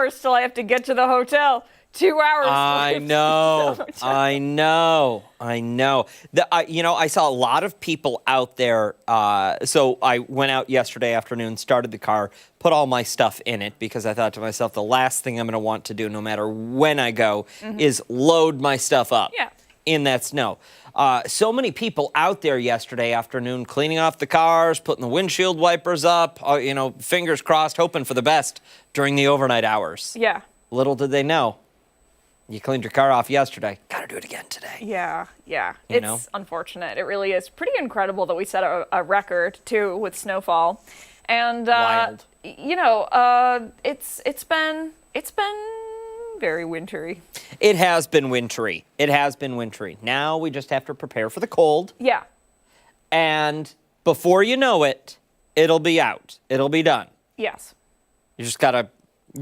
hours till I have to get to the hotel. 2 hours. I know. I saw a lot of people out there. So I went out yesterday afternoon, started the car, put all my stuff in it because I thought to myself, the last thing I'm going to want to do, no matter when I go, is load my stuff up in that snow. So many people out there yesterday afternoon cleaning off the cars, putting the windshield wipers up, fingers crossed, hoping for the best during the overnight hours. Yeah. Little did they know. You cleaned your car off yesterday. Got to do it again today. Yeah. It's unfortunate. It really is pretty incredible that we set a record, too, with snowfall. And, wild. It's been very wintry. It has been wintry. Now we just have to prepare for the cold. Yeah. And before you know it, it'll be out. It'll be done. Yes. You just got to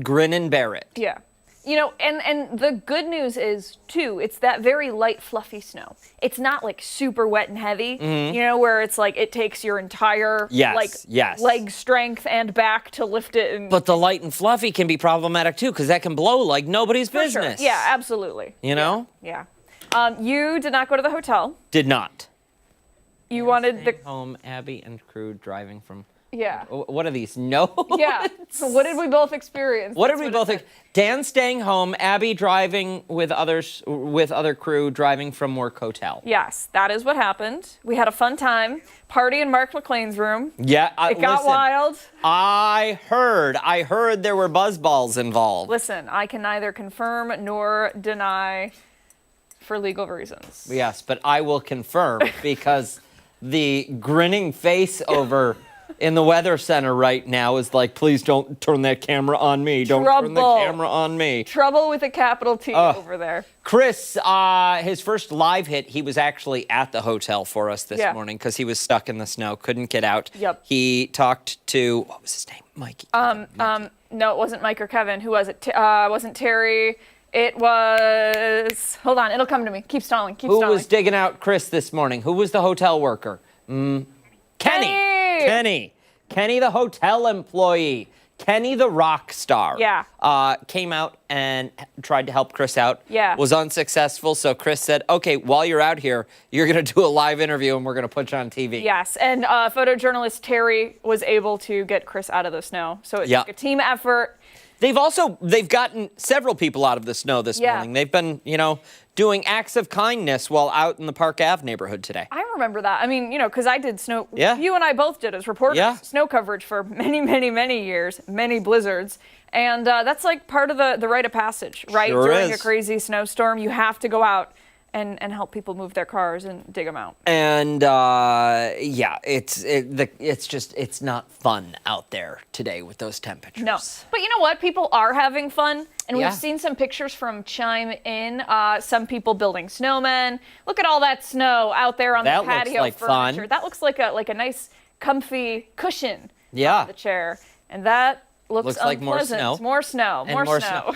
grin and bear it. Yeah. And the good news is, too, it's that very light, fluffy snow. It's not, like, super wet and heavy, where it's, like, it takes your entire, leg strength and back to lift it. But the light and fluffy can be problematic, too, because that can blow like nobody's business. Sure. Yeah, absolutely. You know? Yeah. You did not go to the hotel. Did not. You wanted the... home, Abby and crew driving from... Yeah. What are these? No. Yeah. So what did we both experience? Dan staying home, Abby driving with other crew driving from work hotel. Yes, that is what happened. We had a fun time. Party in Mark McLean's room. Yeah. It got wild. I heard there were buzzballs involved. Listen, I can neither confirm nor deny for legal reasons. Yes, but I will confirm because the grinning face over in the weather center right now is like, please don't turn that camera on me. Don't turn the camera on me. Trouble with a capital T over there. Chris, his first live hit, he was actually at the hotel for us this morning because he was stuck in the snow, couldn't get out. Yep. He talked to, what was his name? Mikey. No, it wasn't Mike or Kevin. Who was it? It wasn't Terry. It was, hold on, it'll come to me. Keep stalling. Who was digging out Chris this morning? Who was the hotel worker? Kenny, the hotel employee. Kenny, the rock star. Yeah. Came out and tried to help Chris out. Yeah. Was unsuccessful. So Chris said, okay, while you're out here, you're going to do a live interview and we're going to put you on TV. Yes. And photojournalist Terry was able to get Chris out of the snow. So it's like a team effort. They've gotten several people out of the snow this morning. They've been, doing acts of kindness while out in the Park Ave neighborhood today. I remember that. I mean, because I did snow. Yeah. You and I both did as reporters. Snow coverage for many, many, many years, many blizzards. And that's like part of the rite of passage, right? Sure During is. a crazy snowstorm, you have to go out and help people move their cars and dig them out. And it's not fun out there today with those temperatures. No, but you know what? People are having fun, and we've seen some pictures from Chime In. Some people building snowmen. Look at all that snow out there on the patio. That looks like furniture. fun. That looks like a nice, comfy cushion. Yeah. On the chair, and that. Looks like more snow. More snow.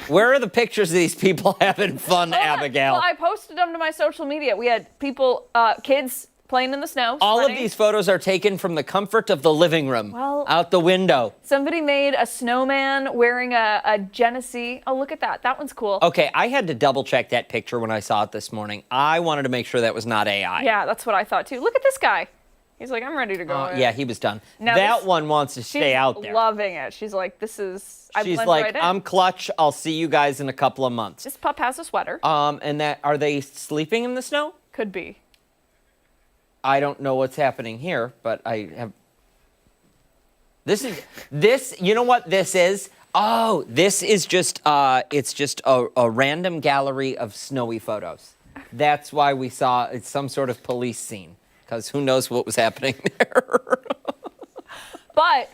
Where are the pictures of these people having fun, Abigail? Well, I posted them to my social media. We had people, kids playing in the snow. All of these photos are taken from the comfort of the living room, out the window. Somebody made a snowman wearing a Genesee. Oh, look at that. That one's cool. Okay, I had to double check that picture when I saw it this morning. I wanted to make sure that was not AI. Yeah, that's what I thought too. Look at this guy. He's like, I'm ready to go. Yeah, he was done. Now that one wants to stay out there. She's loving it. She's like, she's like, right in. I'm clutch. I'll see you guys in a couple of months. This pup has a sweater. And are they sleeping in the snow? Could be. I don't know what's happening here, but I have. You know what this is? Oh, this is just, it's just a random gallery of snowy photos. That's why we saw it's some sort of police scene. Because who knows what was happening there. But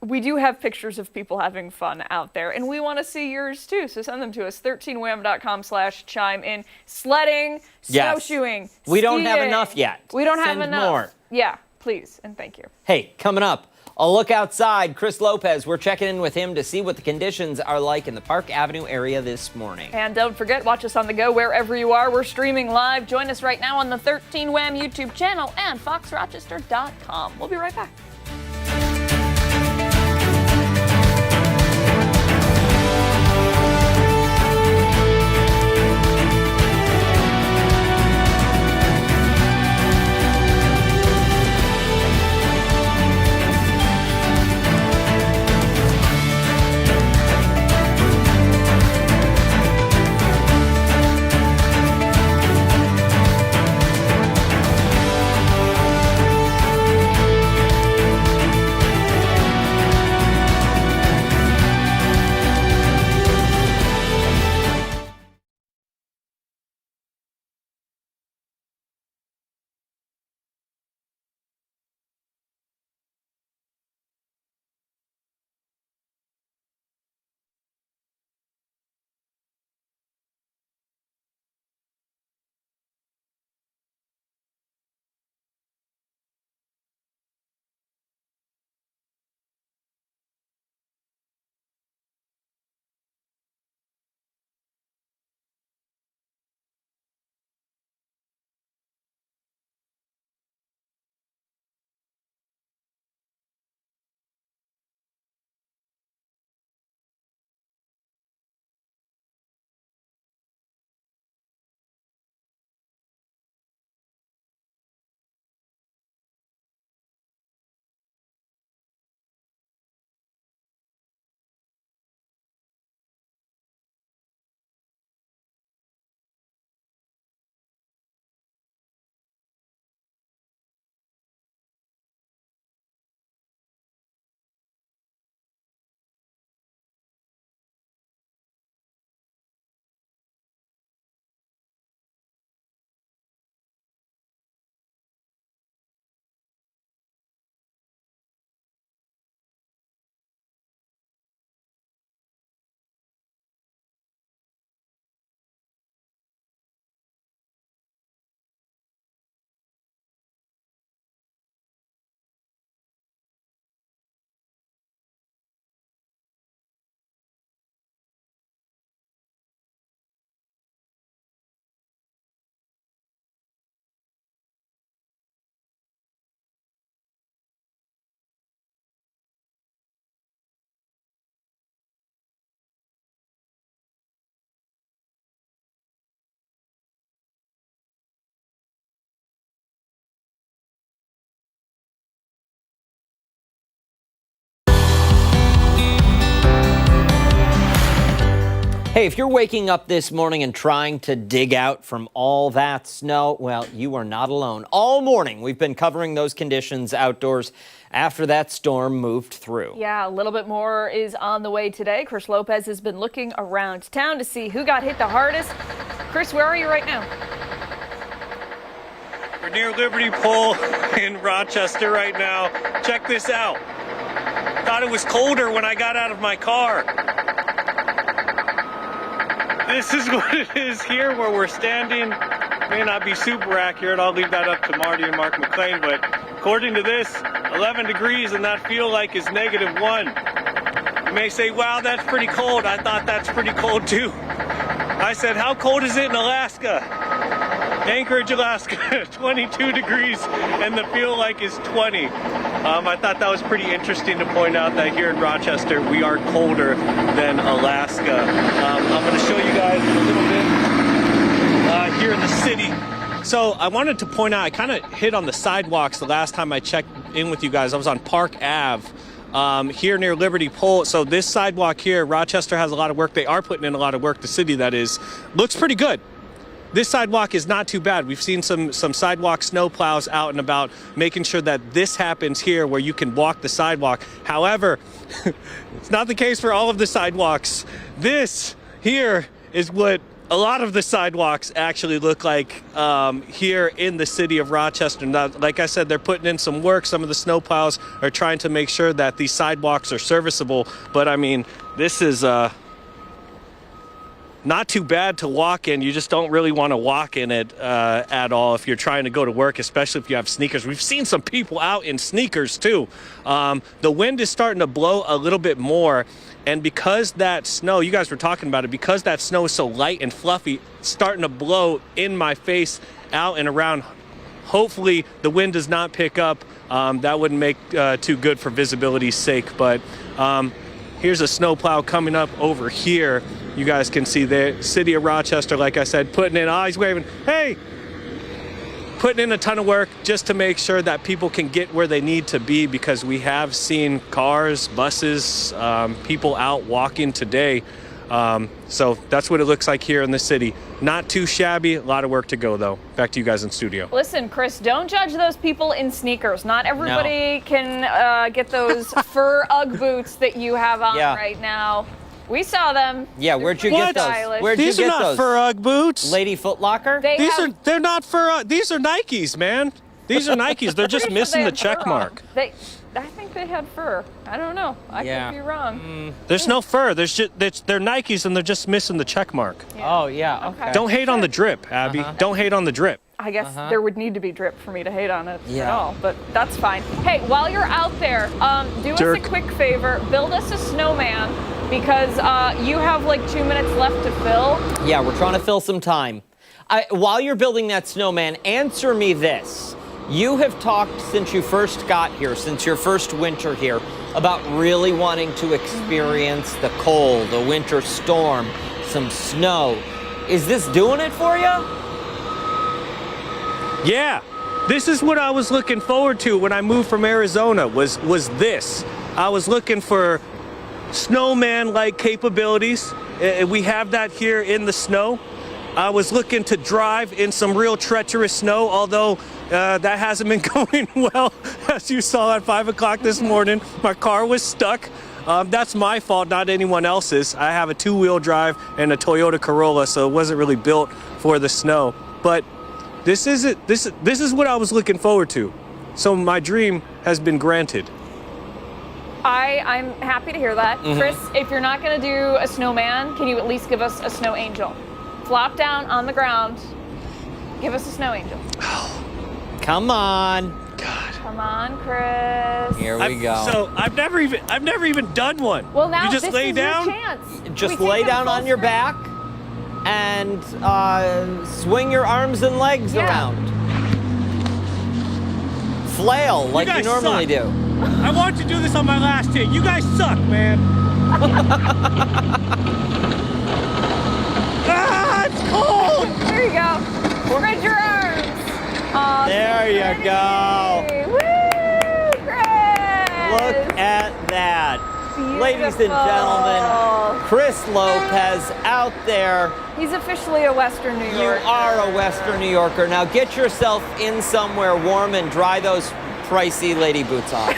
we do have pictures of people having fun out there, and we want to see yours too. So send them to us, 13wham.com/chime-in. Sledding, snowshoeing, We don't have enough yet. We don't have Send enough. more. Yeah, please, and thank you. Hey, coming up, a look outside. Chris Lopez, we're checking in with him to see what the conditions are like in the Park Avenue area this morning. And don't forget, watch us on the go wherever you are. We're streaming live. Join us right now on the 13 Wham YouTube channel and foxrochester.com. We'll be right back. Hey, if you're waking up this morning and trying to dig out from all that snow, well, you are not alone. All morning, we've been covering those conditions outdoors after that storm moved through. Yeah, a little bit more is on the way today. Chris Lopez has been looking around town to see who got hit the hardest. Chris, where are you right now? We're near Liberty Pole in Rochester right now. Check this out. Thought it was colder when I got out of my car. This is what it is here where we're standing. May not be super accurate. I'll leave that up to Marty and Mark McLean, but according to this, 11 degrees and that feel like is -1. You may say, wow, that's pretty cold. I thought that's pretty cold too. I said, how cold is it in Alaska? Anchorage, Alaska, 22 degrees, and the feel like is 20. I thought that was pretty interesting to point out that here in Rochester, we are colder than Alaska. I'm going to show you guys a little bit here in the city. So I wanted to point out, I kind of hit on the sidewalks the last time I checked in with you guys. I was on Park Ave. Here near Liberty Pole. So this sidewalk here, Rochester has a lot of work. They are putting in a lot of work. The city, that is, looks pretty good. This sidewalk is not too bad. We've seen some sidewalk snow plows out and about, making sure that this happens here where you can walk the sidewalk. However, it's not the case for all of the sidewalks. This here is what a lot of the sidewalks actually look like here in the city of Rochester. Now, like I said, they're putting in some work. Some of the snow plows are trying to make sure that these sidewalks are serviceable. But I mean, this is not too bad to walk in. You just don't really want to walk in it at all if you're trying to go to work, especially if you have sneakers. We've seen some people out in sneakers too. The wind is starting to blow a little bit more. And because that snow, you guys were talking about it, because that snow is so light and fluffy, it's starting to blow in my face out and around. Hopefully the wind does not pick up. That wouldn't make too good for visibility's sake. But here's a snowplow coming up over here. You guys can see the city of Rochester, like I said, putting in, eyes waving, hey, putting in a ton of work just to make sure that people can get where they need to be, because we have seen cars, buses, people out walking today. So that's what it looks like here in the city. Not too shabby, a lot of work to go though. Back to you guys in studio. Listen, Chris, don't judge those people in sneakers. Not everybody can get those fur Ugg boots that you have on right now. We saw them. Yeah, where'd you get those? Where'd These you get are not those? fur Ugg boots. Lady Foot Locker? They're not fur. These are Nikes, man. These are Nikes. They're just missing the check mark. I think they had fur. I don't know. I could be wrong. There's no fur. There's just they're Nikes and they're just missing the check mark. Yeah. Oh yeah. Okay. Don't hate on the drip, Abby. Don't hate on the drip. I guess there would need to be drip for me to hate on it at all, but that's fine. Hey, while you're out there, do us a quick favor. Build us a snowman, because you have like 2 minutes left to fill. Yeah, we're trying to fill some time. While you're building that snowman, answer me this. You have talked since you first got here, since your first winter here, about really wanting to experience the cold, a winter storm, some snow. Is this doing it for you? Yeah, this is what I was looking forward to when I moved from Arizona, was this. I was looking for snowman-like capabilities. We have that here in the snow. I was looking to drive in some real treacherous snow, although that hasn't been going well. As you saw at 5 o'clock this morning, my car was stuck. That's my fault, not anyone else's. I have a two-wheel drive and a Toyota Corolla, so it wasn't really built for the snow. But this is what I was looking forward to. So my dream has been granted. I'm happy to hear that. Chris, if you're not going to do a snowman, can you at least give us a snow angel? Flop down on the ground. Give us a snow angel. Come on. God. Come on, Chris. Here we go. So I've never even done one. Well, now you just this lay is down. your chance. Just lay down on your back and swing your arms and legs around. Flail like you normally do. I wanted to do this on my last hit. You guys suck, man. It's cold. There you go. Spread your arms. There you go. Woo, Chris. Look at that. Ladies and gentlemen, Chris Lopez out there. He's officially a Western New Yorker. You are a Western New Yorker. Now get yourself in somewhere warm and dry those pricey lady boots on.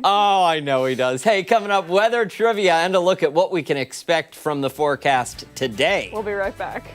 Oh, I know he does. Hey, coming up, weather trivia and a look at what we can expect from the forecast today. We'll be right back.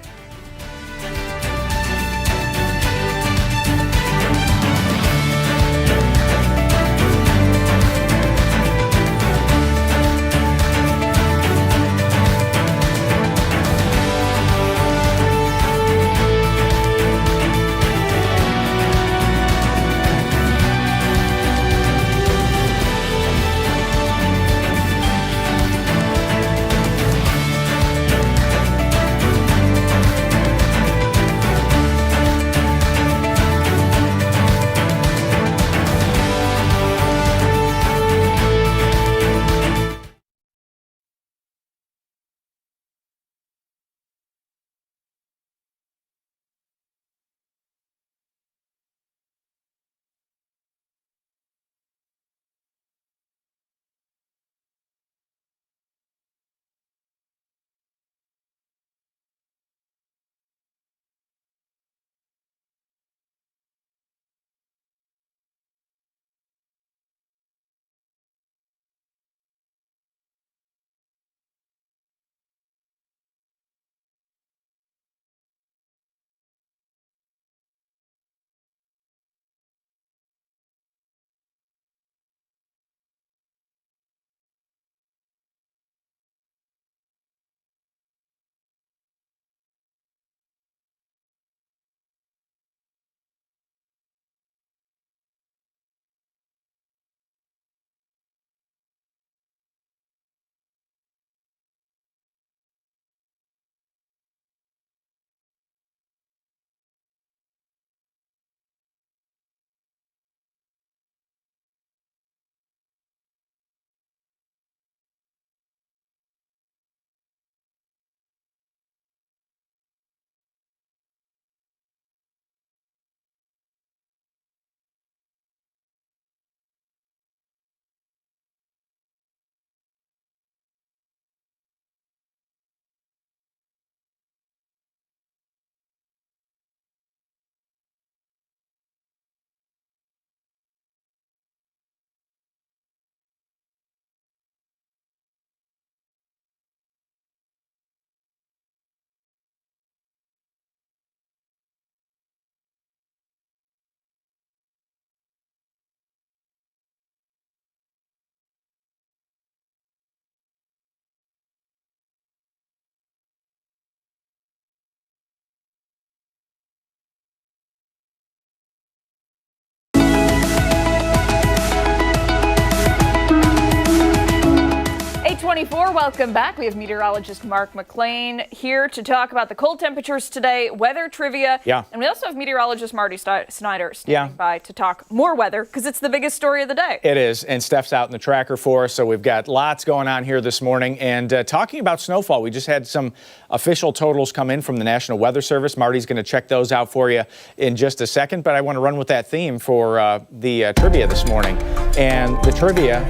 Welcome back. We have meteorologist Mark McLean here to talk about the cold temperatures today, weather trivia. Yeah. And we also have meteorologist Marty Snyder standing by to talk more weather because it's the biggest story of the day. It is. And Steph's out in the tracker for us. So we've got lots going on here this morning. And talking about snowfall, we just had some official totals come in from the National Weather Service. Marty's going to check those out for you in just a second. But I want to run with that theme for the trivia this morning. And the trivia: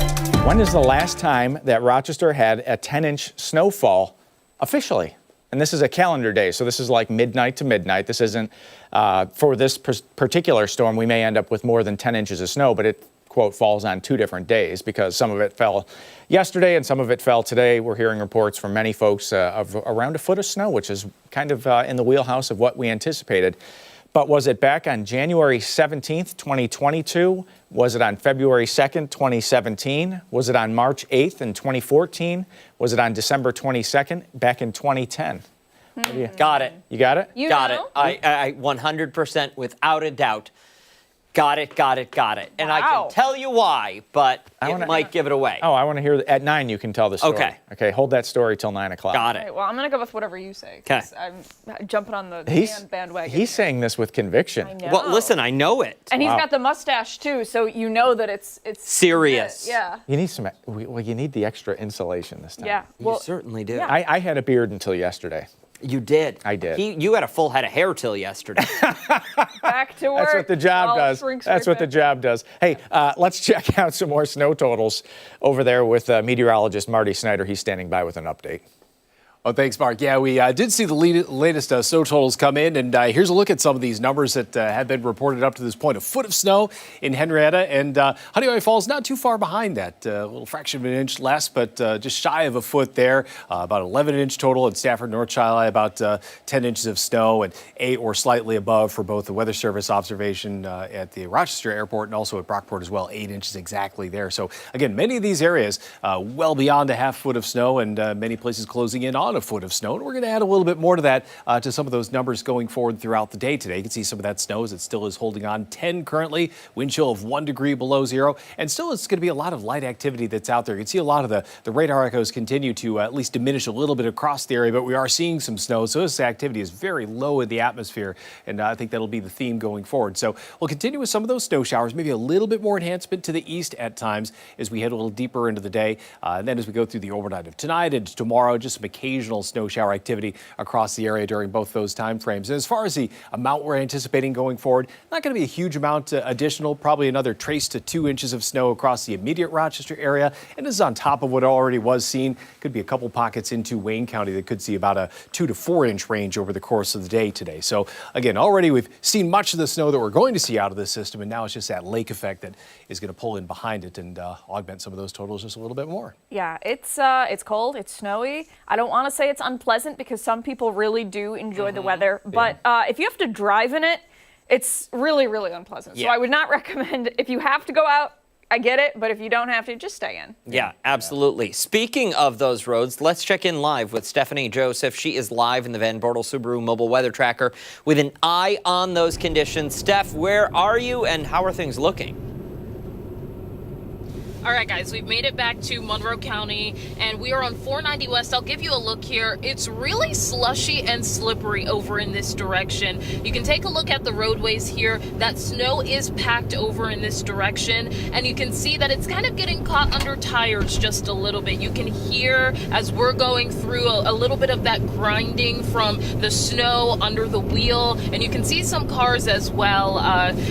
when is the last time that Rochester had a 10-inch snowfall officially? And this is a calendar day, so this is like midnight to midnight. This isn't, for this particular storm, we may end up with more than 10 inches of snow, but it, quote, falls on 2 different days because some of it fell yesterday and some of it fell today. We're hearing reports from many folks of around a foot of snow, which is kind of in the wheelhouse of what we anticipated. But was it back on January 17th, 2022? Was it on February 2nd, 2017? Was it on March 8th in 2014? Was it on December 22nd back in 2010? Got it. You got it? You got know? it. I 100% without a doubt. Got it. And I can tell you why, but it might give it away. Oh, I want to hear. At 9, you can tell the story. Okay, hold that story till 9 o'clock. Got it. Right, well, I'm going to go with whatever you say. Okay. I'm jumping on the bandwagon. He's saying this with conviction. I know. Well, listen, I know it. And he's got the mustache, too, so you know that it's serious. Yeah. You need some. Well, you need the extra insulation this time. Yeah. You certainly do. Yeah. I had a beard until yesterday. You did. I did. You had a full head of hair till yesterday. Back to work. That's what the job does. That's what the job does. Hey, let's check out some more snow totals over there with meteorologist Marty Snyder. He's standing by with an update. Oh, thanks, Mark. Yeah, we did see the latest snow totals come in, and here's a look at some of these numbers that have been reported up to this point. A foot of snow in Henrietta, and Honeywell Falls not too far behind that. A little fraction of an inch less, but just shy of a foot there. About 11-inch total in Stafford, North Chili, about 10 inches of snow, and 8 or slightly above for both the Weather Service observation at the Rochester Airport and also at Brockport as well. 8 inches exactly there. So, again, many of these areas well beyond a half foot of snow, and many places closing in on a foot of snow. And we're going to add a little bit more to that, to some of those numbers going forward throughout the day today. You can see some of that snow as it still is holding on. 10 currently, wind chill of 1 degree below zero. And still it's going to be a lot of light activity that's out there. You can see a lot of the radar echoes continue to at least diminish a little bit across the area, but we are seeing some snow. So this activity is very low in the atmosphere. And I think that'll be the theme going forward. So we'll continue with some of those snow showers, maybe a little bit more enhancement to the east at times as we head a little deeper into the day. And then as we go through the overnight of tonight and tomorrow, just some occasional snow shower activity across the area during both those time frames. And as far as the amount we're anticipating going forward, not going to be a huge amount additional, probably another trace to 2 inches of snow across the immediate Rochester area. And this is on top of what already was seen. Could be a couple pockets into Wayne County that could see about a 2 to 4 inch range over the course of the day today. So again, already we've seen much of the snow that we're going to see out of this system, and now it's just that lake effect that is going to pull in behind it and augment some of those totals just a little bit more. Yeah, it's cold, it's snowy. I don't want to say it's unpleasant because some people really do enjoy the weather, but if you have to drive in it, it's really, really unpleasant. So I would not recommend, if you have to go out, I get it, but if you don't have to, just stay in. Yeah, absolutely. Speaking of those roads, let's check in live with Stephanie Joseph. She is live in the Van Bortle Subaru mobile weather tracker with an eye on those conditions. Steph, where are you and how are things looking? All right, guys, we've made it back to Monroe County, and we are on 490 West. I'll give you a look here. It's really slushy and slippery over in this direction. You can take a look at the roadways here. That snow is packed over in this direction, and you can see that it's kind of getting caught under tires just a little bit. You can hear, as we're going through, a little bit of that grinding from the snow under the wheel, and you can see some cars as well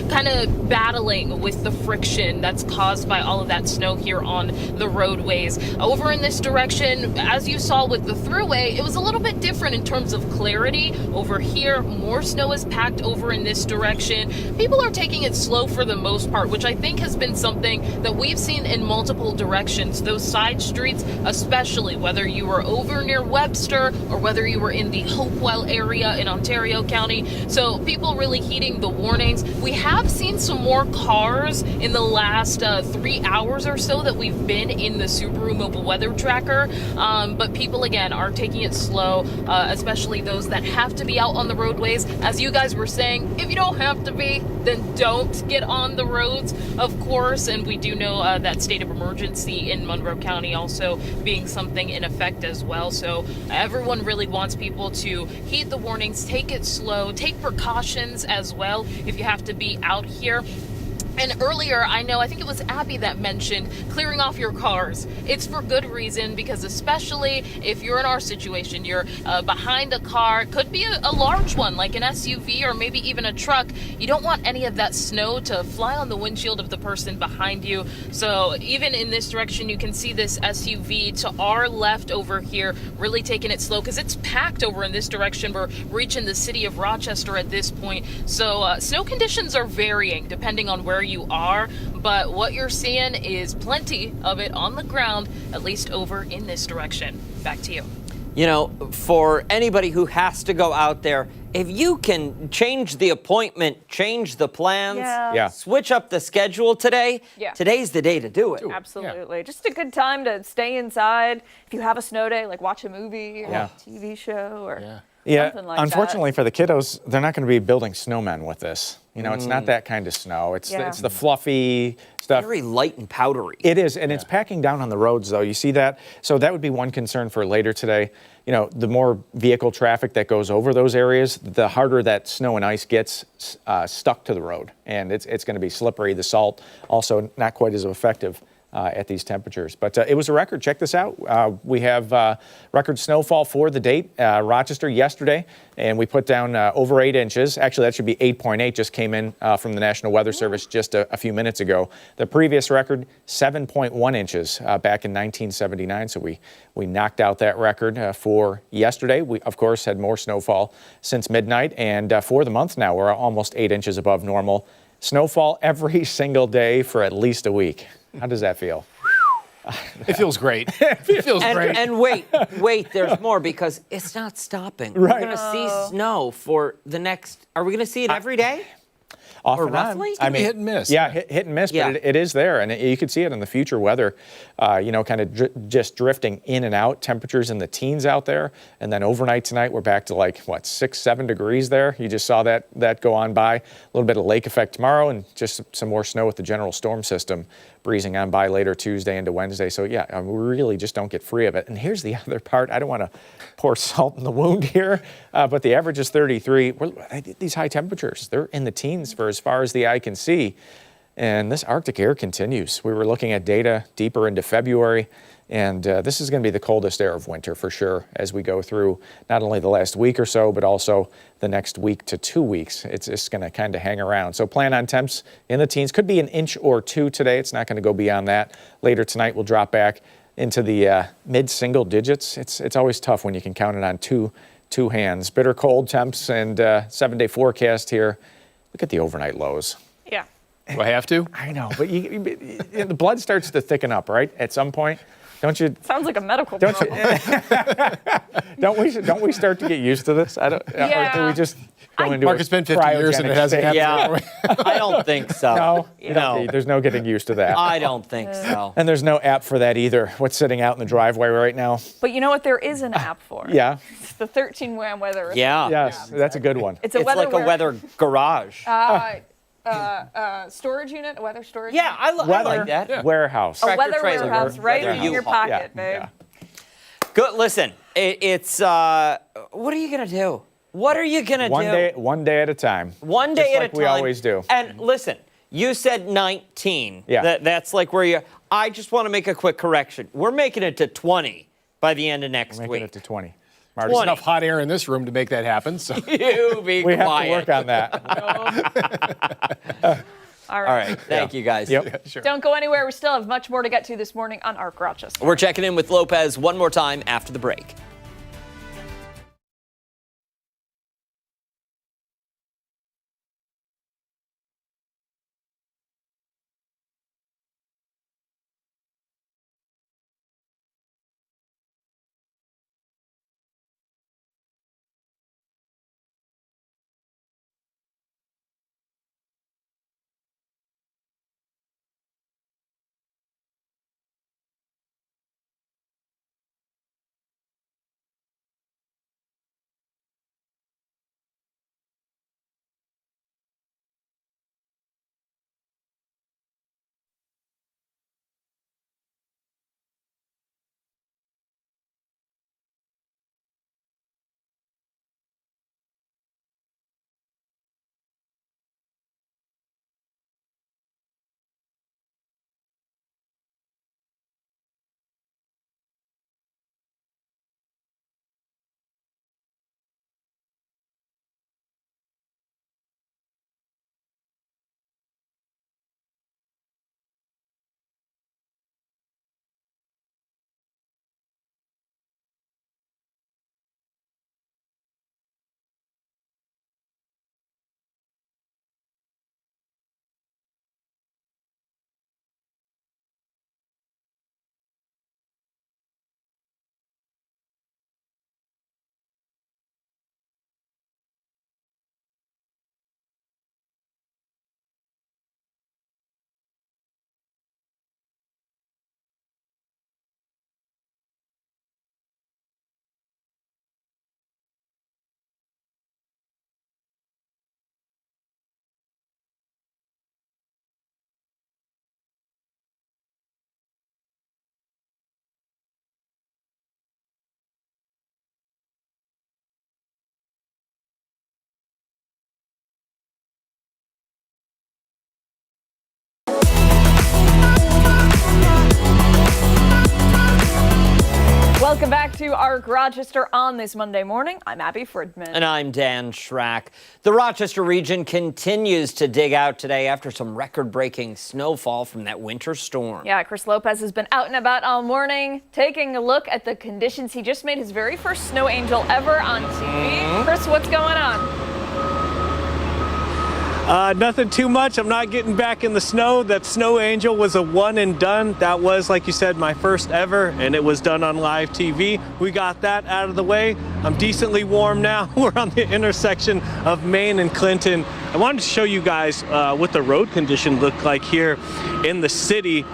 kind of battling with the friction that's caused by all of that snow here on the roadways. Over in this direction, as you saw with the thruway, it was a little bit different in terms of clarity. Over here, more snow is packed over in this direction. People are taking it slow for the most part, which I think has been something that we've seen in multiple directions. Those side streets, especially whether you were over near Webster or whether you were in the Hopewell area in Ontario County. So people really heeding the warnings. We have seen some more cars in the last 3 hours or so that we've been in the Subaru mobile weather tracker, but people again are taking it slow, especially those that have to be out on the roadways. As you guys were saying, if you don't have to be, then don't get on the roads, of course. And we do know that state of emergency in Monroe County also being something in effect as well. So everyone really wants people to heed the warnings, take it slow, take precautions as well if you have to be out here. And earlier, I think it was Abby that mentioned clearing off your cars. It's for good reason, because especially if you're in our situation, you're behind a car, it could be a large one like an SUV or maybe even a truck. You don't want any of that snow to fly on the windshield of the person behind you. So even in this direction, you can see this SUV to our left over here, really taking it slow because it's packed over in this direction. We're reaching the city of Rochester at this point. So snow conditions are varying depending on where you are, but what you're seeing is plenty of it on the ground, at least over in this direction. Back to you. You know, for anybody who has to go out there, if you can change the appointment, change the plans, switch up the schedule today, today's the day to do it. Absolutely. Yeah. Just a good time to stay inside. If you have a snow day, like watch a movie or a TV show or something like unfortunately that. For the kiddos, they're not going to be building snowmen with this. You know, it's not that kind of snow. It's the fluffy stuff. Very light and powdery. It is, and it's packing down on the roads, though. You see that? So that would be one concern for later today. You know, the more vehicle traffic that goes over those areas, the harder that snow and ice gets stuck to the road. And it's going to be slippery. The salt also not quite as effective at these temperatures. But it was a record. Check this out. We have record snowfall for the date. Rochester yesterday, and we put down over 8 inches. Actually, that should be 8.8, just came in from the National Weather Service just a few minutes ago. The previous record, 7.1 inches back in 1979. So we knocked out that record for yesterday. We, of course, had more snowfall since midnight. And for the month now, we're almost 8 inches above normal. Snowfall every single day for at least a week. How does that feel? It feels great. It feels great. And wait, there's more because it's not stopping. Right. We're going to see snow for the next, are we going to see it every day? Off Or and on. roughly? I mean, hit and miss. Yeah, hit and miss, but it is there. And you could see it in the future weather, kind of just drifting in and out. Temperatures in the teens out there. And then overnight tonight, we're back to 6, 7 degrees there. You just saw that go on by. A little bit of lake effect tomorrow and just some more snow with the general storm system breezing on by later Tuesday into Wednesday. So, yeah, we really just don't get free of it. And here's the other part. I don't want to pour salt in the wound here, but the average is 33. These high temperatures, they're in the teens for as far as the eye can see. And this Arctic air continues. We were looking at data deeper into February, and this is going to be the coldest air of winter for sure as we go through not only the last week or so, but also the next week to 2 weeks. It's just going to kind of hang around. So plan on temps in the teens. Could be an inch or two today. It's not going to go beyond that. Later tonight, we'll drop back into the mid-single digits. It's always tough when you can count it on two hands. Bitter cold temps and 7-day forecast here. Look at the overnight lows. Yeah. Do I have to? I know, but the blood starts to thicken up, right? At some point, don't you? Sounds like a medical Don't problem. Don't we start to get used to this? Or do we just go into Mark, it's been 50 years and it hasn't happened. Yeah, I don't think so. No, there's no getting used to that. I don't think so. And there's no app for that either. What's sitting out in the driveway right now? But you know what there is an app for? Yeah. It's the 13 WAM weather. Yeah. Yes, that's a good one. It's a It's weather like a weather garage. storage unit, a weather storage Yeah, unit. I Weather like that. warehouse. A Tractor weather trailer. warehouse right Weather in your U-Haul. pocket, Yeah, babe. Good. Listen, it's what are you gonna do? What are you gonna do? One day at a time. One day Just at like a time. we always do. And listen, you said 19. Yeah. That's like where you. I just want to make a quick correction. We're making it to 20 by the end of next Making week. it to 20. There's 20. enough hot air in this room to make that happen. So You be We have quiet. to work on that. All right. All right. Thank you guys. Yep. sure. Don't go anywhere. We still have much more to get to this morning on Arc Rochester. We're checking in with Lopez one more time after the break. to Arc Rochester on this Monday morning. I'm Abby Fridman. And I'm Dan Schrack. The Rochester region continues to dig out today after some record-breaking snowfall from that winter storm. Yeah, Chris Lopez has been out and about all morning, taking a look at the conditions. He just made his very first snow angel ever on TV. Chris, what's going on? Nothing too much. I'm not getting back in the snow. That snow angel was a one and done. That was, like you said, my first ever, and it was done on live TV. We got that out of the way. I'm decently warm now. We're on the intersection of Main and Clinton. I wanted to show you guys what the road condition looked like here in the city.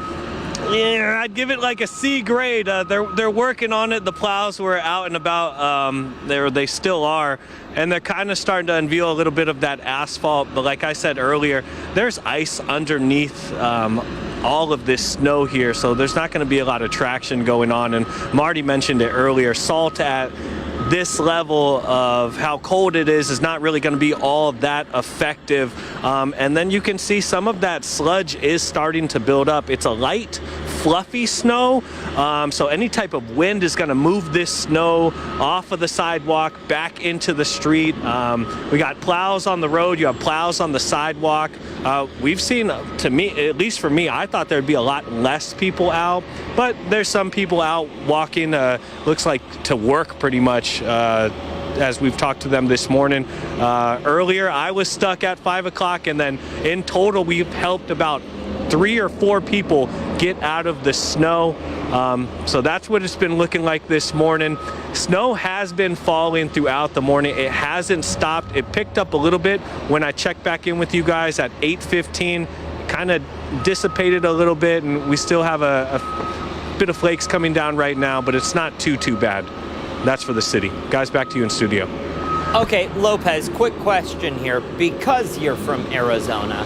Yeah, I'd give it like a C grade. They're working on it. The plows were out and about. They still are, and they're kind of starting to unveil a little bit of that asphalt. But like I said earlier, there's ice underneath all of this snow here, so there's not going to be a lot of traction going on. And Marty mentioned it earlier. Salt at this level of how cold it is not really going to be all that effective. And then you can see some of that sludge is starting to build up. It's a light, fluffy snow. So any type of wind is going to move this snow off of the sidewalk back into the street. We got plows on the road. You have plows on the sidewalk. We've seen, to me, at least for me, I thought there'd be a lot less people out, but there's some people out walking, looks like to work pretty much, as we've talked to them this morning. Earlier, I was stuck at 5 o'clock, and then in total, we've helped about 3 or 4 people get out of the snow. So that's what it's been looking like this morning. Snow has been falling throughout the morning. It hasn't stopped. It picked up a little bit when I checked back in with you guys at 8:15. Kind of dissipated a little bit, and we still have a bit of flakes coming down right now, but it's not too bad. That's for the city. Guys, back to you in studio. Okay, Lopez, quick question here. Because you're from Arizona,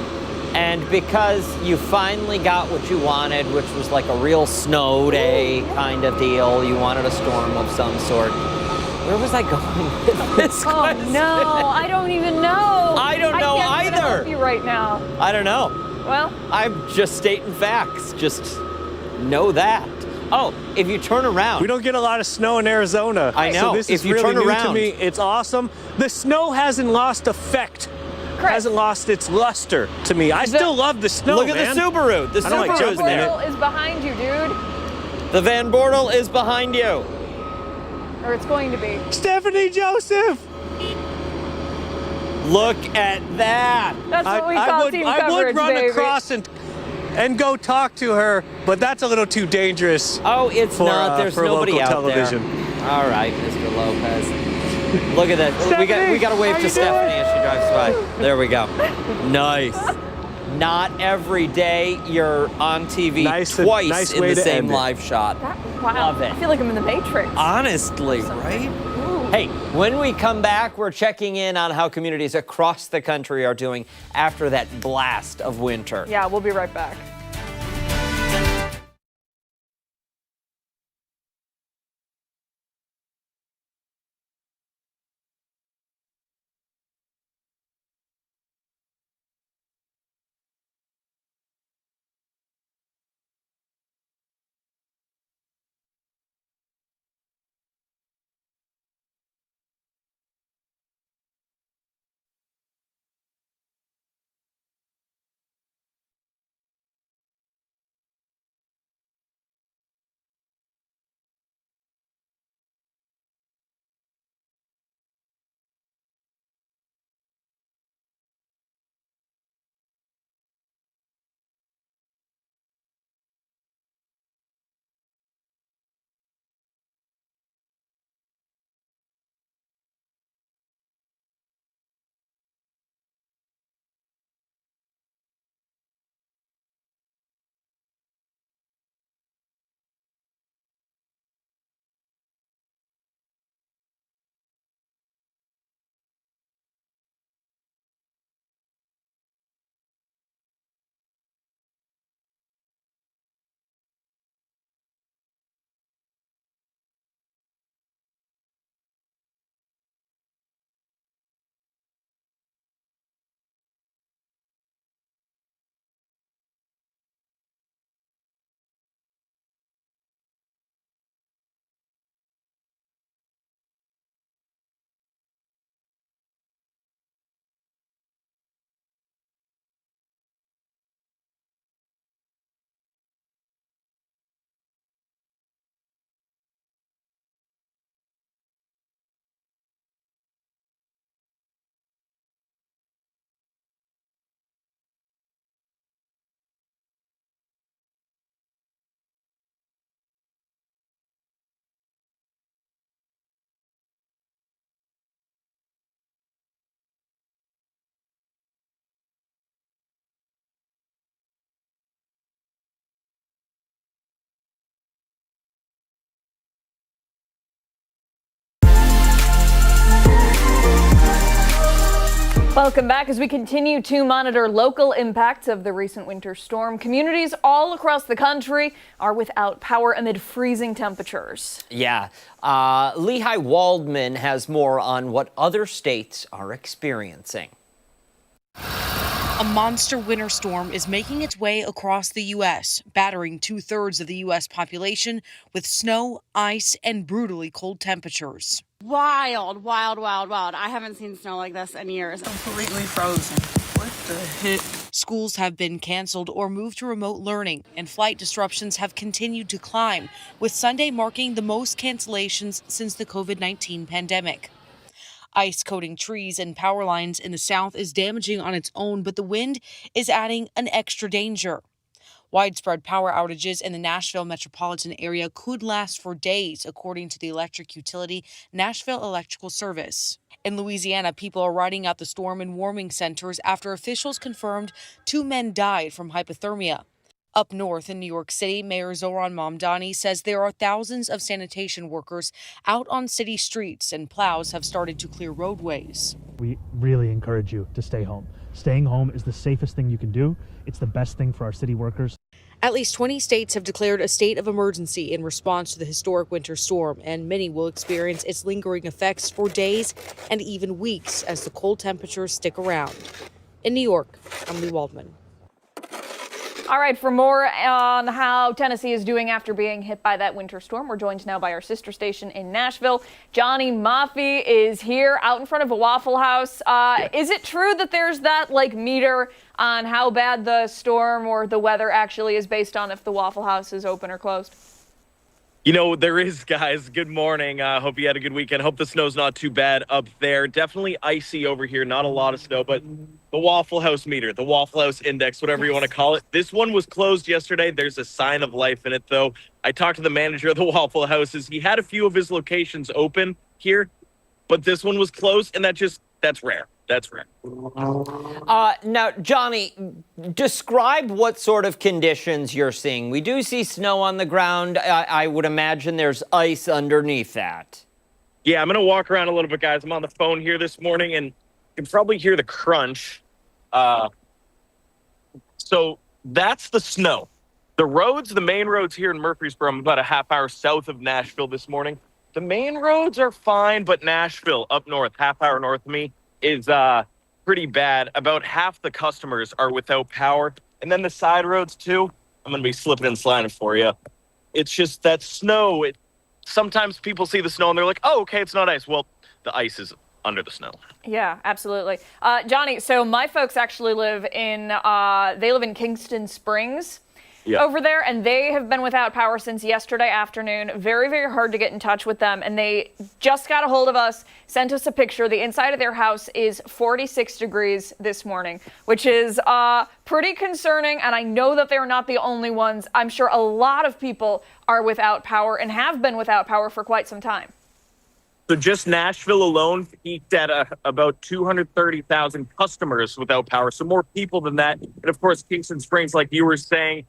and because you finally got what you wanted, which was like a real snow day kind of deal, you wanted a storm of some sort. Where was I going with this question? Oh, no, I don't even know. I don't know I can't either. help you right now. I don't know. Well, I'm just stating facts. Just know that. Oh, if you turn around. We don't get a lot of snow in Arizona. I know. So this is If you really turn new around. to me. It's awesome. The snow hasn't lost effect. Chris. Hasn't lost its luster to me. I still love the snow, Look at man. the Subaru. The I don't like Subaru's jumping in it. there. is behind you, dude. The Van Bortle is behind you. Or it's going to be. Stephanie Joseph. Look at that. That's what we call team I coverage, would run baby. across and go talk to her, but that's a little too dangerous. Oh, it's for, not. There's for nobody local out television. there. All right, Mr. Lopez. Look at that. We got to wave to Stephanie as she drives by. There we go. Nice. Not every day you're on TV twice nice in way the to same end it. live shot. Wow. Love it. I feel like I'm in the Matrix. Honestly, right? Hey, when we come back, we're checking in on how communities across the country are doing after that blast of winter. Yeah, we'll be right back. Welcome back as we continue to monitor local impacts of the recent winter storm. Communities all across the country are without power amid freezing temperatures. Yeah. Lehigh Waldman has more on what other states are experiencing. A monster winter storm is making its way across the U.S., battering 2/3 of the U.S. population with snow, ice, and brutally cold temperatures. Wild, wild, wild, wild. I haven't seen snow like this in years. Completely frozen. What the heck? Schools have been canceled or moved to remote learning, and flight disruptions have continued to climb, with Sunday marking the most cancellations since the COVID-19 pandemic. Ice coating trees and power lines in the south is damaging on its own, but the wind is adding an extra danger. Widespread power outages in the Nashville metropolitan area could last for days, according to the electric utility Nashville Electrical Service. In Louisiana, people are riding out the storm in warming centers after officials confirmed 2 men died from hypothermia. Up north in New York City, Mayor Zohran Mamdani says there are thousands of sanitation workers out on city streets, and plows have started to clear roadways. We really encourage you to stay home. Staying home is the safest thing you can do. It's the best thing for our city workers. At least 20 states have declared a state of emergency in response to the historic winter storm, and many will experience its lingering effects for days and even weeks as the cold temperatures stick around. In New York, I'm Lee Waldman. All right, for more on how Tennessee is doing after being hit by that winter storm, we're joined now by our sister station in Nashville. Johnny Maffei is here out in front of a Waffle House. Is it true that there's that meter on how bad the storm or the weather actually is based on if the Waffle House is open or closed? You know, there is, guys. Good morning. Hope you had a good weekend. Hope the snow's not too bad up there. Definitely icy over here. Not a lot of snow, but the Waffle House meter, the Waffle House index, whatever you want to call it. This one was closed yesterday. There's a sign of life in it, though. I talked to the manager of the Waffle Houses. He had a few of his locations open here, but this one was closed, and that's rare. That's rare. Now, Johnny, describe what sort of conditions you're seeing. We do see snow on the ground. I would imagine there's ice underneath that. Yeah, I'm going to walk around a little bit, guys. I'm on the phone here this morning, and you can probably hear the crunch. So that's the snow. The main roads here in Murfreesboro, I'm about a half hour south of Nashville this morning. The main roads are fine, but Nashville up north, half hour north of me, is pretty bad. About half the customers are without power. And then the side roads, too, I'm going to be slipping and sliding for you. It's just that snow. Sometimes people see the snow and they're like, oh, okay, it's not ice. Well, the ice is under the snow. Yeah, absolutely. Johnny, so my folks actually live in Kingston Springs. Yeah. Over there, and they have been without power since yesterday afternoon. Very, very hard to get in touch with them, and they just got a hold of us, sent us a picture. The inside of their house is 46 degrees this morning, which is pretty concerning, and I know that they're not the only ones. I'm sure a lot of people are without power and have been without power for quite some time. So just Nashville alone peaked at about 230,000 customers without power, so more people than that. And, of course, Kingston Springs, like you were saying,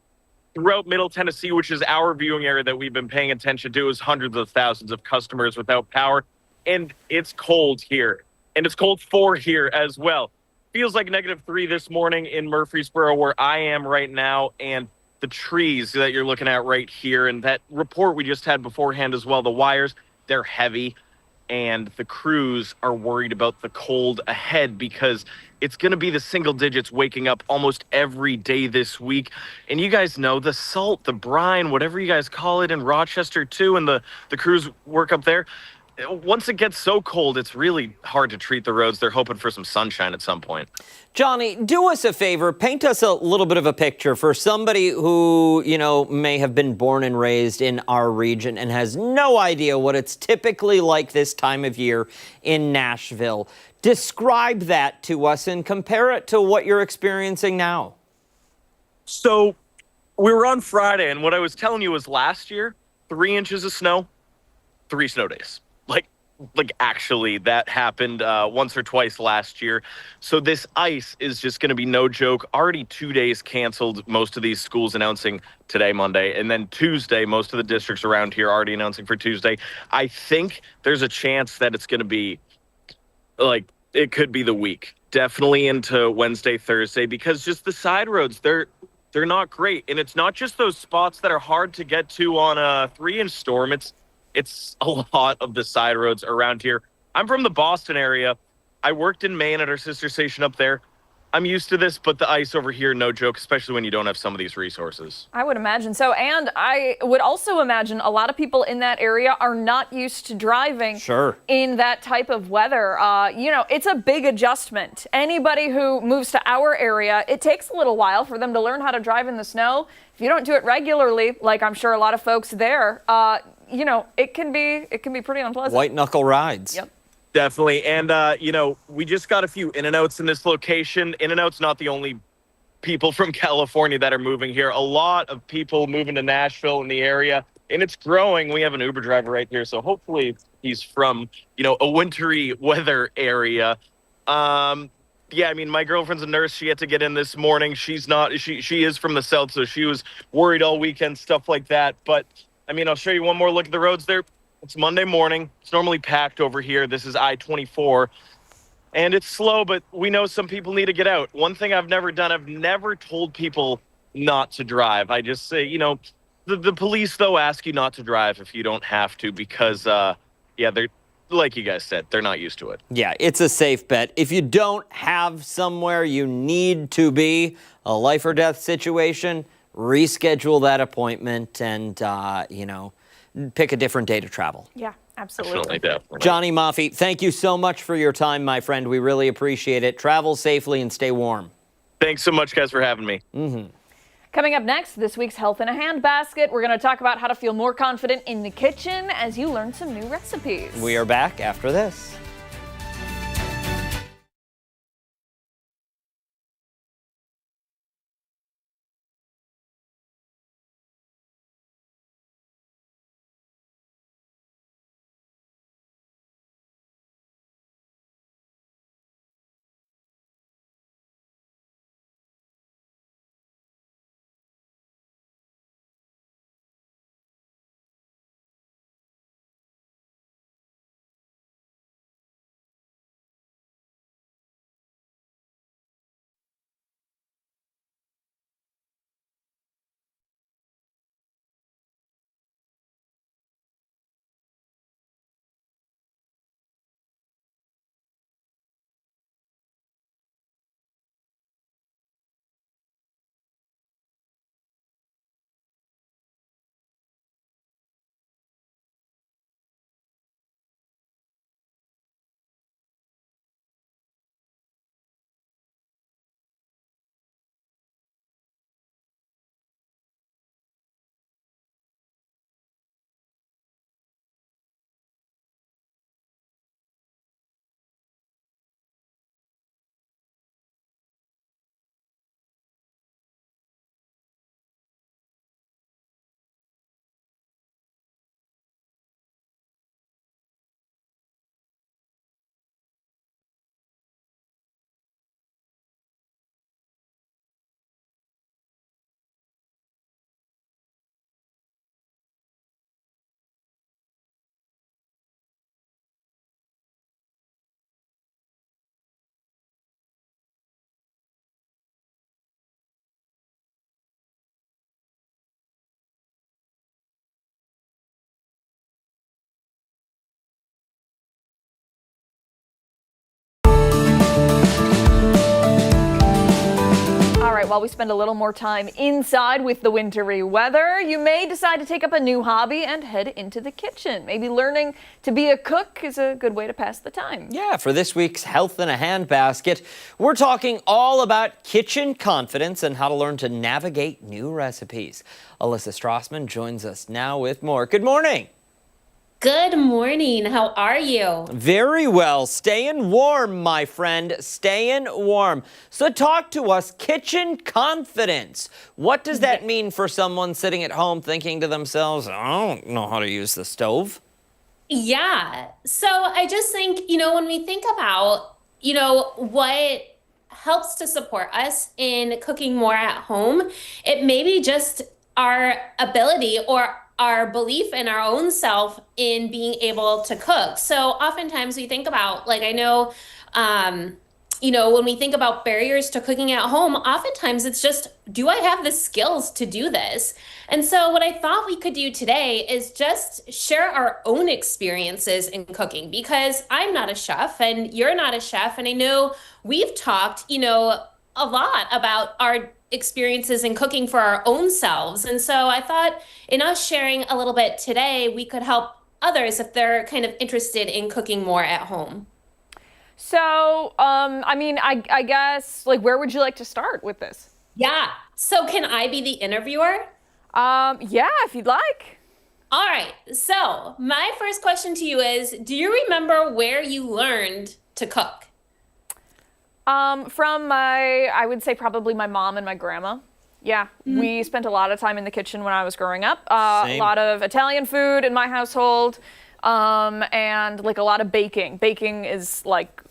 throughout Middle Tennessee, which is our viewing area that we've been paying attention to, is hundreds of thousands of customers without power. And it's cold here. And it's cold here as well. Feels like -3 this morning in Murfreesboro, where I am right now. And the trees that you're looking at right here, and that report we just had beforehand as well, the wires, they're heavy. And the crews are worried about the cold ahead because it's going to be the single digits waking up almost every day this week. And you guys know the salt, the brine, whatever you guys call it in Rochester too, and the crews work up there. Once it gets so cold, it's really hard to treat the roads. They're hoping for some sunshine at some point. Johnny, do us a favor. Paint us a little bit of a picture for somebody who, may have been born and raised in our region and has no idea what it's typically like this time of year in Nashville. Describe that to us and compare it to what you're experiencing now. So we were on Friday, and what I was telling you was last year, 3 inches of snow, 3 snow days. Like actually that happened once or twice last year. So this ice is just going to be no joke. Already 2 days canceled, most of these schools announcing today, Monday, and then Tuesday, most of the districts around here already announcing for Tuesday. I think there's a chance that it's going to be it could be the week definitely into Wednesday, Thursday, because just the side roads, they're not great. And it's not just those spots that are hard to get to on a 3-inch storm. It's a lot of the side roads around here. I'm from the Boston area. I worked in Maine at our sister station up there. I'm used to this, but the ice over here, no joke, especially when you don't have some of these resources. I would imagine so. And I would also imagine a lot of people in that area are not used to driving in that type of weather. It's a big adjustment. Anybody who moves to our area, it takes a little while for them to learn how to drive in the snow. If you don't do it regularly, like I'm sure a lot of folks there, it can be pretty unpleasant. White knuckle rides. Yep. Definitely. And, we just got a few In-N-Outs in this location. In-N-Out's not the only people from California that are moving here. A lot of people moving to Nashville in the area, and it's growing. We have an Uber driver right here, so hopefully he's from, a wintry weather area. My girlfriend's a nurse. She had to get in this morning. She's not. She is from the South, so she was worried all weekend, stuff like that. But, I'll show you one more look at the roads there. It's Monday morning. It's normally packed over here. This is I-24. And it's slow, but we know some people need to get out. One thing I've never done, I've never told people not to drive. I just say, the police, though, ask you not to drive if you don't have to because, they're, like you guys said, they're not used to it. Yeah, it's a safe bet. If you don't have somewhere you need to be, a life or death situation, reschedule that appointment and, pick a different day to travel. Yeah, absolutely. Definitely. Johnny Maffei, thank you so much for your time, my friend. We really appreciate it. Travel safely and stay warm. Thanks so much, guys, for having me. Coming up next, this week's Health in a Handbasket, we're going to talk about how to feel more confident in the kitchen as you learn some new recipes. We are back after this. While we spend a little more time inside with the wintry weather, you may decide to take up a new hobby and head into the kitchen. Maybe learning to be a cook is a good way to pass the time. Yeah, for this week's Health in a Handbasket, we're talking all about kitchen confidence and how to learn to navigate new recipes. Elissa Strassman joins us now with more. Good morning. Good morning. How are you? Very well. Staying warm, my friend. Staying warm. So talk to us, kitchen confidence. What does that mean for someone sitting at home thinking to themselves, I don't know how to use the stove? Yeah. So I just think, when we think about, what helps to support us in cooking more at home, it may be just our ability or our belief in our own self in being able to cook. So oftentimes we think about, I know when we think about barriers to cooking at home, oftentimes it's just, do I have the skills to do this? And so what I thought we could do today is just share our own experiences in cooking, because I'm not a chef and you're not a chef. And I know we've talked, a lot about our experiences in cooking for our own selves. And so I thought in us sharing a little bit today, we could help others if they're kind of interested in cooking more at home. So, I guess, where would you like to start with this? Yeah. So can I be the interviewer? Yeah, if you'd like. All right. So my first question to you is, do you remember where you learned to cook? From I would say probably my mom and my grandma. Yeah, we spent a lot of time in the kitchen when I was growing up. A lot of Italian food in my household, and a lot of baking. Baking is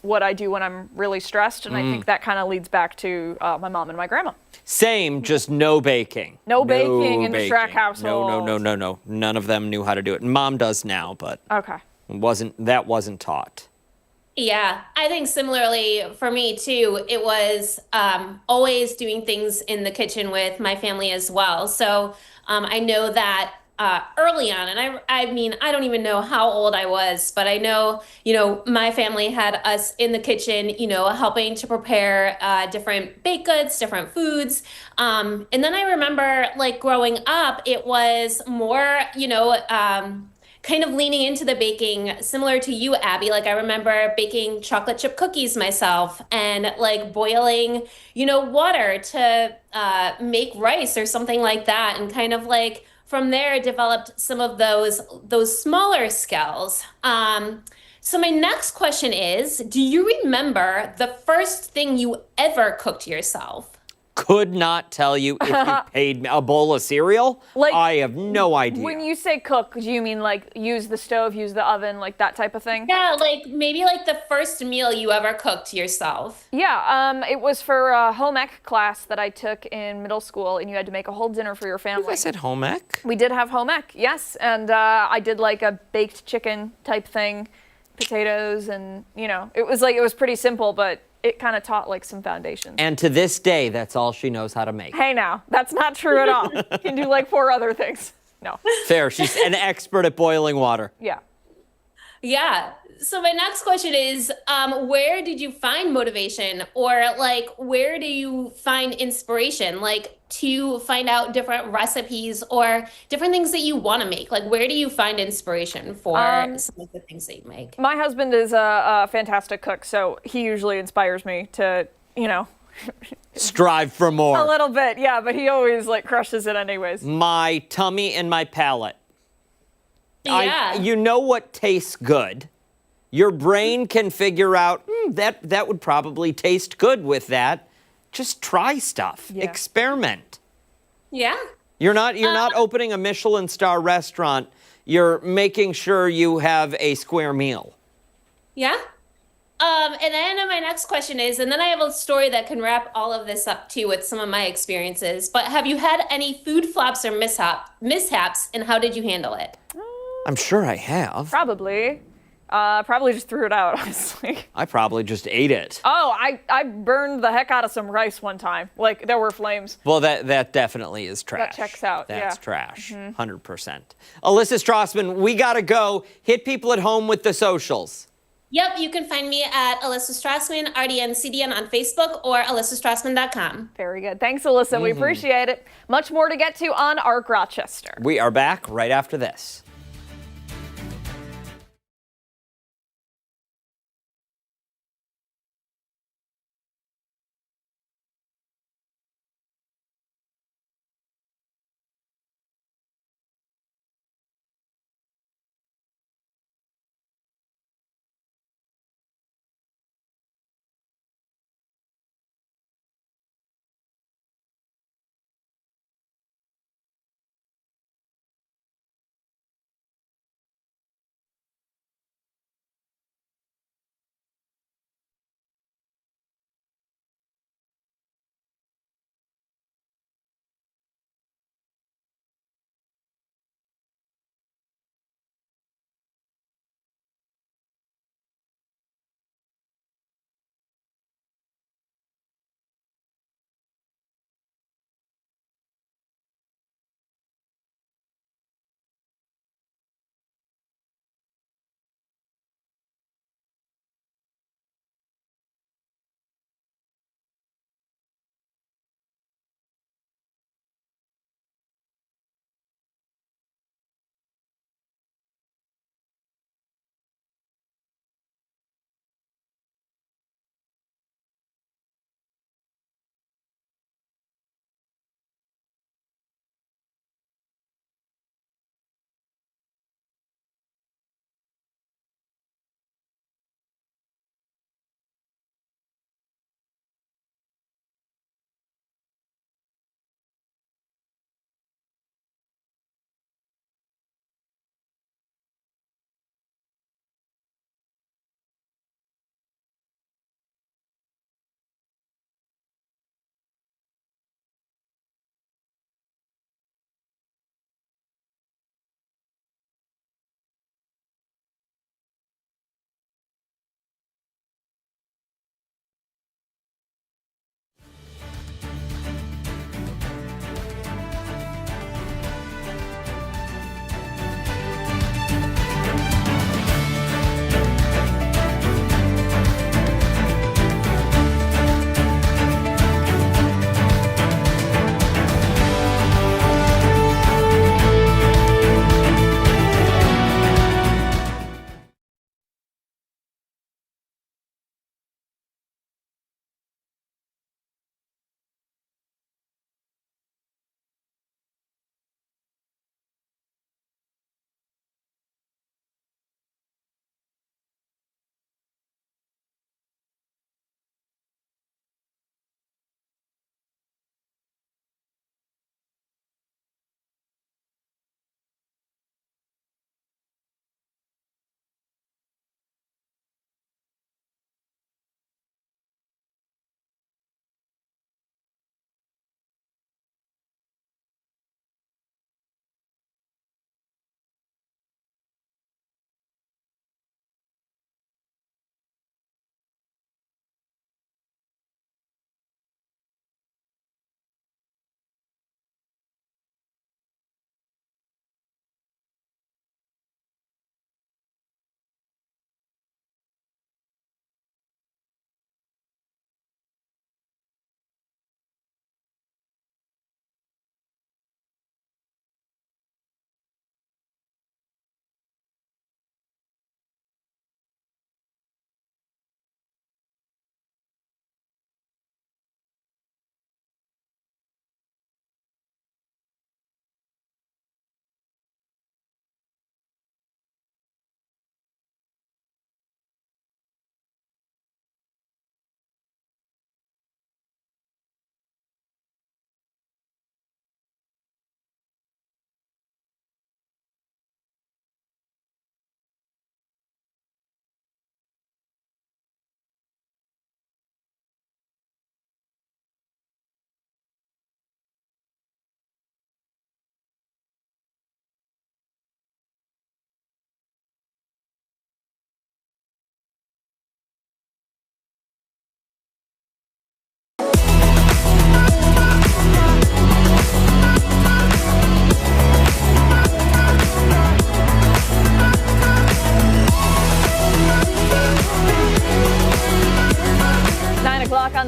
what I do when I'm really stressed, and I think that kind of leads back to my mom and my grandma. Same, just no baking. No baking in the Strack household. No. None of them knew how to do it. Mom does now, but okay. That wasn't taught. Yeah, I think similarly for me too, it was always doing things in the kitchen with my family as well. So I know that early on, and I don't even know how old I was, but I know, my family had us in the kitchen, helping to prepare different baked goods, different foods. And then I remember growing up, it was more, kind of leaning into the baking, similar to you, Abby. I remember baking chocolate chip cookies myself and boiling, water to make rice or something like that. And kind of from there developed some of those smaller skills. So my next question is, do you remember the first thing you ever cooked yourself? Could not tell you if you paid me a bowl of cereal. I have no idea. When you say cook, do you mean use the stove, use the oven, that type of thing? Yeah, maybe the first meal you ever cooked yourself. Yeah, it was for a home ec class that I took in middle school, and you had to make a whole dinner for your family. I said home ec? We did have home ec, yes, and I did a baked chicken type thing, potatoes, and it was pretty simple, but it kind of taught some foundations. And to this day, that's all she knows how to make. Hey now, that's not true at all. Can do 4 other things. No. Fair, she's an expert at boiling water. Yeah. Yeah. So my next question is, where did you find motivation, or where do you find inspiration, to find out different recipes or different things that you want to make? Where do you find inspiration for some of the things that you make? My husband is a fantastic cook, so he usually inspires me to, strive for more. A little bit, yeah, but he always crushes it anyways. My tummy and my palate. Yeah. You know what tastes good. Your brain can figure out, that would probably taste good with that. Just try stuff. Yeah. Experiment. Yeah. You're not opening a Michelin star restaurant. You're making sure you have a square meal. Yeah. And then my next question is, and then I have a story that can wrap all of this up too with some of my experiences, but have you had any food flops or mishaps, and how did you handle it? I'm sure I have. Probably. Probably just threw it out, honestly. I probably just ate it. Oh, I burned the heck out of some rice one time. There were flames. Well, that definitely is trash. That checks out, That's trash, 100%. Elissa Strassman, we gotta go. Hit people at home with the socials. Yep, you can find me at Elissa Strassman, RDNCDN on Facebook, or elissastrassman.com. Very good. Thanks, Elissa. We appreciate it. Much more to get to on ARC Rochester. We are back right after this.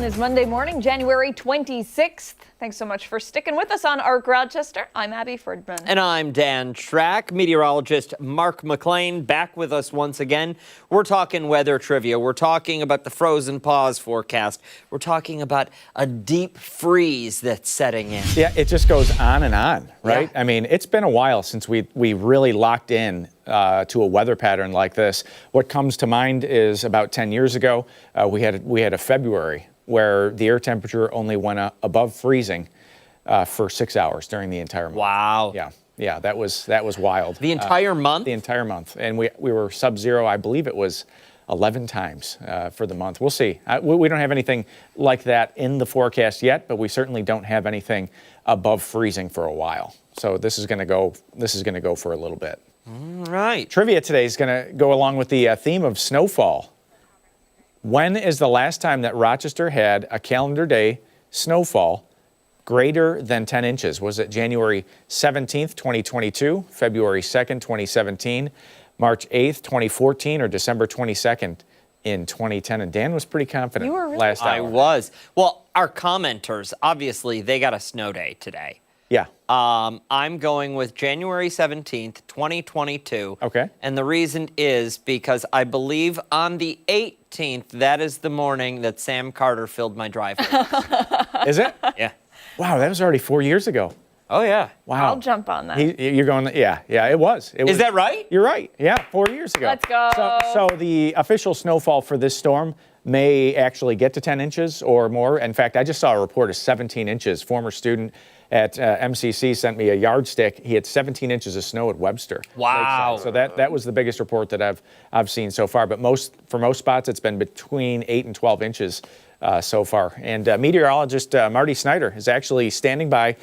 is Monday morning, January 26th. Thanks so much for sticking with us on ARC Rochester. I'm Abby Fridman. And I'm Dan Track. Meteorologist Mark McLean back with us once again. We're talking weather trivia. We're talking about the frozen pause forecast. We're talking about a deep freeze that's setting in. Yeah, it just goes on and on, right? Yeah. I mean, it's been a while since we really locked in to a weather pattern like this. What comes to mind is about 10 years ago, we had a February where the air temperature only went above freezing for 6 hours during the entire month. Wow. Yeah, that was wild. The entire month? The entire month. And we were sub-zero, I believe it was 11 times for the month. We'll see. We don't have anything like that in the forecast yet, but we certainly don't have anything above freezing for a while. So this is going to go for a little bit. All right. Trivia today is going to go along with the theme of snowfall. When is the last time that Rochester had a calendar day snowfall greater than 10 inches? Was it January 17th, 2022, February 2nd, 2017, March 8th, 2014, or December 22nd in 2010? And Dan was pretty confident You were really last hour. I was. Well, our commenters, obviously, they got a snow day today. Yeah. I'm going with January 17th, 2022. Okay. And the reason is because I believe on the 18th, that is the morning that Sam Carter filled my driveway. Is it? Yeah. Wow, that was already 4 years ago. Oh, yeah. Wow. I'll jump on that. You're going, yeah, it was. Is that right? You're right. Yeah, 4 years ago. Let's go. So the official snowfall for this storm may actually get to 10 inches or more. In fact, I just saw a report of 17 inches. Former student at MCC sent me a yardstick. He had 17 inches of snow at Webster. Wow. So that was the biggest report that I've seen so far. But for most spots, it's been between 8 and 12 inches so far. And meteorologist Marty Snyder is actually standing by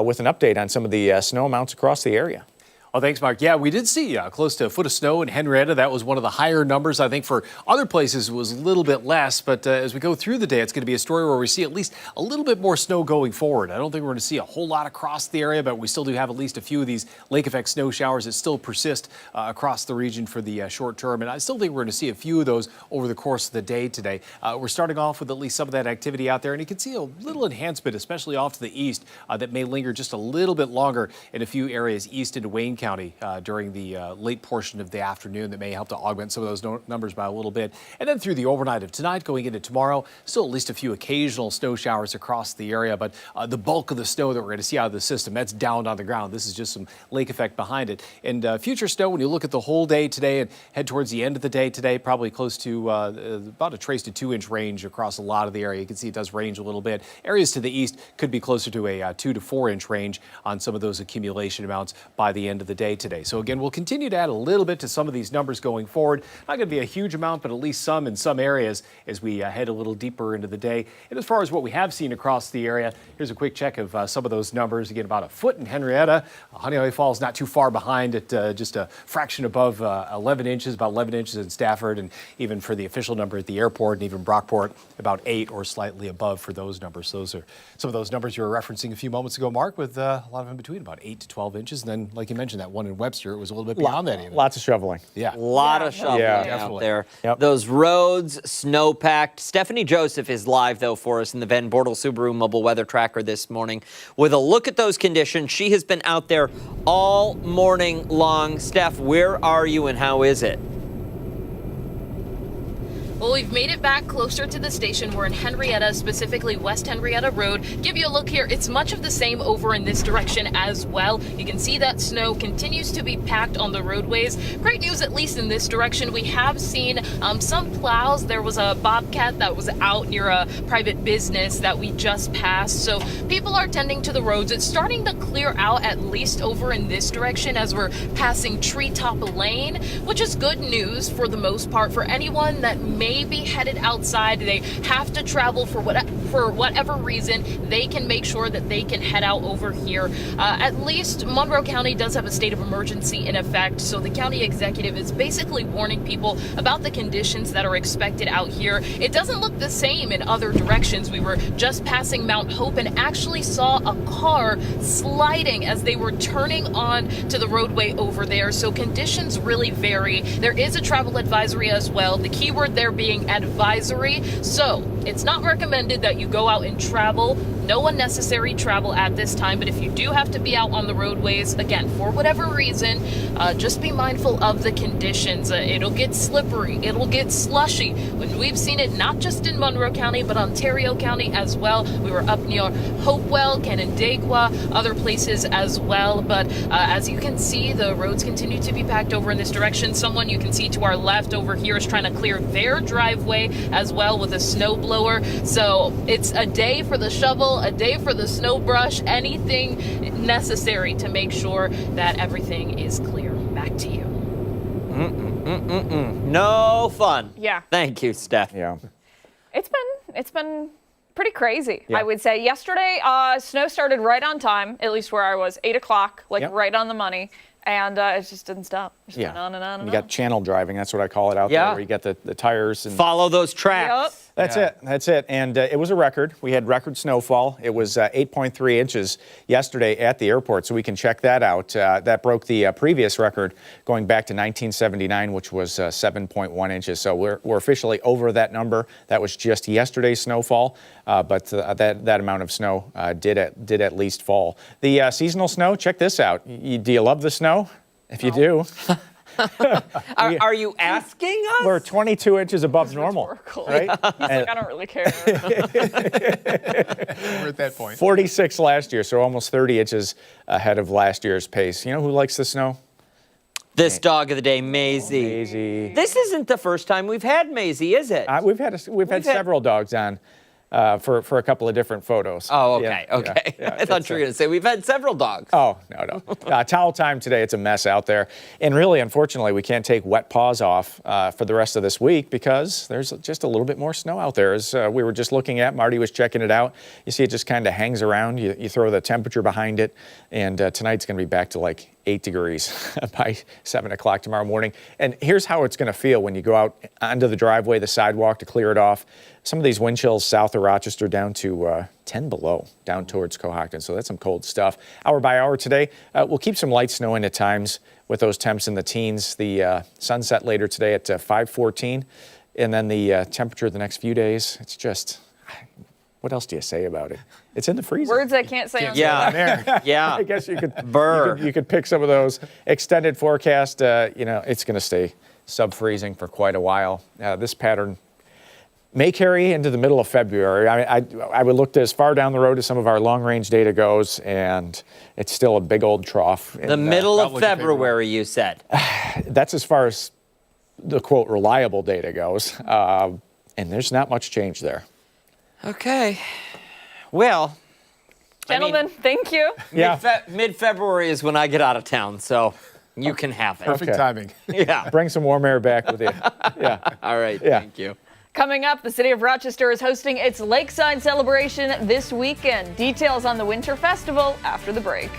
with an update on some of the snow amounts across the area. Oh, thanks, Mark. Yeah, we did see close to a foot of snow in Henrietta. That was one of the higher numbers. I think for other places it was a little bit less. But as we go through the day, it's going to be a story where we see at least a little bit more snow going forward. I don't think we're going to see a whole lot across the area, but we still do have at least a few of these lake effect snow showers that still persist across the region for the short term. And I still think we're going to see a few of those over the course of the day today. We're starting off with at least some of that activity out there. And you can see a little enhancement, especially off to the east, that may linger just a little bit longer in a few areas east into Wayne County during the late portion of the afternoon that may help to augment some of those numbers by a little bit. And then through the overnight of tonight going into tomorrow, still at least a few occasional snow showers across the area. But the bulk of the snow that we're going to see out of the system, that's down on the ground. This is just some lake effect behind it. And future snow, when you look at the whole day today and head towards the end of the day today, probably close to about a trace to 2 inch range across a lot of the area. You can see it does range a little bit. Areas to the east could be closer to a 2 to 4 inch range on some of those accumulation amounts by the end of the day today. So again, we'll continue to add a little bit to some of these numbers going forward. Not going to be a huge amount, but at least some in some areas as we head a little deeper into the day. And as far as what we have seen across the area, here's a quick check of some of those numbers. Again, about a foot in Henrietta. Honeoye Falls not too far behind at just a fraction above 11 inches, about 11 inches in Stafford, and even for the official number at the airport and even Brockport, about 8 or slightly above for those numbers. Those are some of those numbers you were referencing a few moments ago, Mark, with a lot of in between, about 8 to 12 inches. And then, like you mentioned, that one in Webster, it was a little bit beyond that even. Lots of shoveling. Yeah. A lot of shoveling out there. Yep. Those roads, snow-packed. Stephanie Joseph is live, though, for us in the Van Bortle Subaru Mobile Weather Tracker this morning with a look at those conditions. She has been out there all morning long. Steph, where are you and how is it? Well, we've made it back closer to the station. We're in Henrietta, specifically West Henrietta Road. Give you a look here. It's much of the same over in this direction as well. You can see that snow continues to be packed on the roadways. Great news, at least in this direction. We have seen some plows. There was a bobcat that was out near a private business that we just passed. So people are tending to the roads. It's starting to clear out, at least over in this direction, as we're passing Treetop Lane, which is good news for the most part for anyone that may be headed outside. They have to travel for whatever reason. They can make sure that they can head out over here. At least Monroe County does have a state of emergency in effect, so the county executive is basically warning people about the conditions that are expected out here. It doesn't look the same in other directions. We were just passing Mount Hope and actually saw a car sliding as they were turning on to the roadway over there, so conditions really vary. There is a travel advisory as well, the keyword there being advisory. So It's not recommended that you go out and travel. No unnecessary travel at this time, but if you do have to be out on the roadways, again, for whatever reason, just be mindful of the conditions. It'll get slippery, it'll get slushy. When we've seen it not just in Monroe County, but Ontario County as well. We were up near Hopewell, Canandaigua, other places as well. But as you can see, the roads continue to be packed over in this direction. Someone you can see to our left over here is trying to clear their driveway as well with a snow blower. So it's a day for the shovel, a day for the snow brush, anything necessary to make sure that everything is clear. Back to you. No fun. Yeah. Thank you, Steph. Yeah. It's been pretty crazy, Yeah. I would say. Yesterday, snow started right on time, at least where I was, 8 o'clock, like Yep. right on the money. And it just didn't stop. Just Yeah. went on and on and You got on. channel driving. That's what I call it out Yeah. there, where you get the tires and Follow those tracks. Yep. That's it. That's it. And it was a record. We had record snowfall. It was 8.3 inches yesterday at the airport, so we can check that out. That broke the previous record going back to 1979, which was 7.1 inches. So we're officially over that number. That was just yesterday's snowfall, but that amount of snow did at least fall. The seasonal snow, check this out. Do you love the snow? If you do. Are you asking us? We're 22 inches above normal, rhetorical. right? He's like, I don't really care. We're at that point. 46 last year, so almost 30 inches ahead of last year's pace. You know who likes the snow? This dog of the day, Maisie. Maisie. This isn't the first time we've had Maisie, is it? We've had several dogs on for a couple of different photos. Oh, okay, Yeah, okay. yeah, I thought you were going to say we've had several dogs. Oh, no. Towel time today. It's a mess out there. And really, unfortunately, we can't take wet paws off for the rest of this week because there's just a little bit more snow out there. As we were just looking at, Marty was checking it out. You see it just kind of hangs around. You throw the temperature behind it. And tonight's going to be back to like 8 degrees by 7 o'clock tomorrow morning. And here's how it's going to feel when you go out onto the driveway, the sidewalk to clear it off. Some of these wind chills south of Rochester down to 10 below, down towards Cohocton. So that's some cold stuff. Hour by hour today, we'll keep some light snow in at times with those temps in the teens. The sunset later today at 5:14. And then the temperature the next few days, it's just, what else do you say about it? It's in the freezer. Words I can't say on Yeah, yeah. I guess you could Burr. You could pick some of those. Extended forecast, it's going to stay sub-freezing for quite a while. This pattern may carry into the middle of February. I would look as far down the road as some of our long-range data goes, and it's still a big old trough. The middle of February, you said. That's as far as the, quote, reliable data goes, and there's not much change there. Okay. Well, Gentlemen, thank you. Yeah. Mid-February is when I get out of town, so you can have it. Perfect timing. Yeah. Bring some warm air back with you. Yeah. All right. Yeah. Thank you. Coming up, the city of Rochester is hosting its Lakeside Celebration this weekend. Details on the Winter Festival after the break.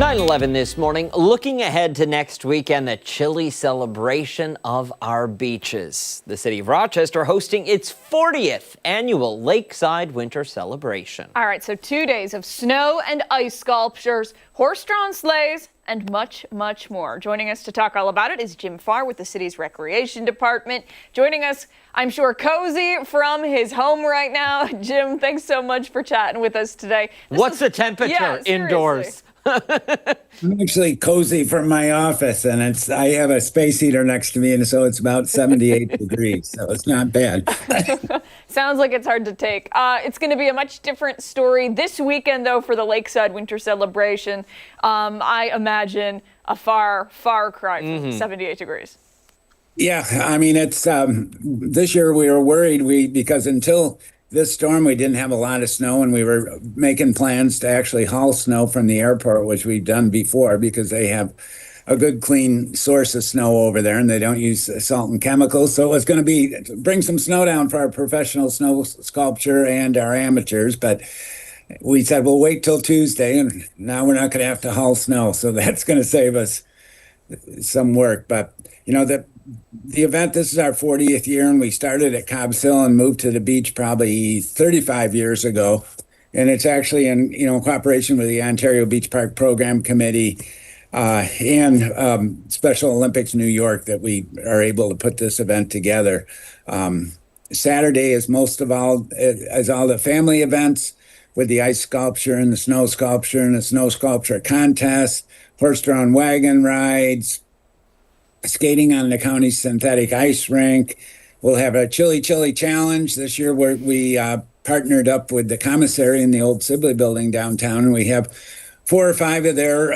9/11 this morning, looking ahead to next weekend, the chilly celebration of our beaches. The city of Rochester hosting its 40th annual Lakeside Winter Celebration. All right, so 2 days of snow and ice sculptures, horse-drawn sleighs, and much, much more. Joining us to talk all about it is Jim Farr with the city's recreation department. Joining us, I'm sure, cozy from his home right now. Jim, thanks so much for chatting with us today. What's the temperature indoors? I'm actually cozy from my office, and I have a space heater next to me, and so it's about 78 degrees, so it's not bad. Sounds like it's hard to take. It's going to be a much different story this weekend, though, for the Lakeside Winter Celebration. I imagine a far, far cry from 78 degrees. Yeah, I mean, it's this year we were worried because until this storm, we didn't have a lot of snow, and we were making plans to actually haul snow from the airport, which we've done before because they have a good, clean source of snow over there, and they don't use salt and chemicals. So it was going to be bring some snow down for our professional snow sculpture and our amateurs. But we said, we'll wait till Tuesday, and now we're not going to have to haul snow. So that's going to save us some work. But, you know, the event, this is our 40th year, and we started at Cobb's Hill and moved to the beach probably 35 years ago. And it's actually in, cooperation with the Ontario Beach Park Program Committee and Special Olympics New York that we are able to put this event together. Saturday is all the family events with the ice sculpture and the snow sculpture contest, horse-drawn wagon rides, skating on the county synthetic ice rink. We'll have a chili challenge this year where we partnered up with the commissary in the old Sibley building downtown, and we have 4 or 5 of their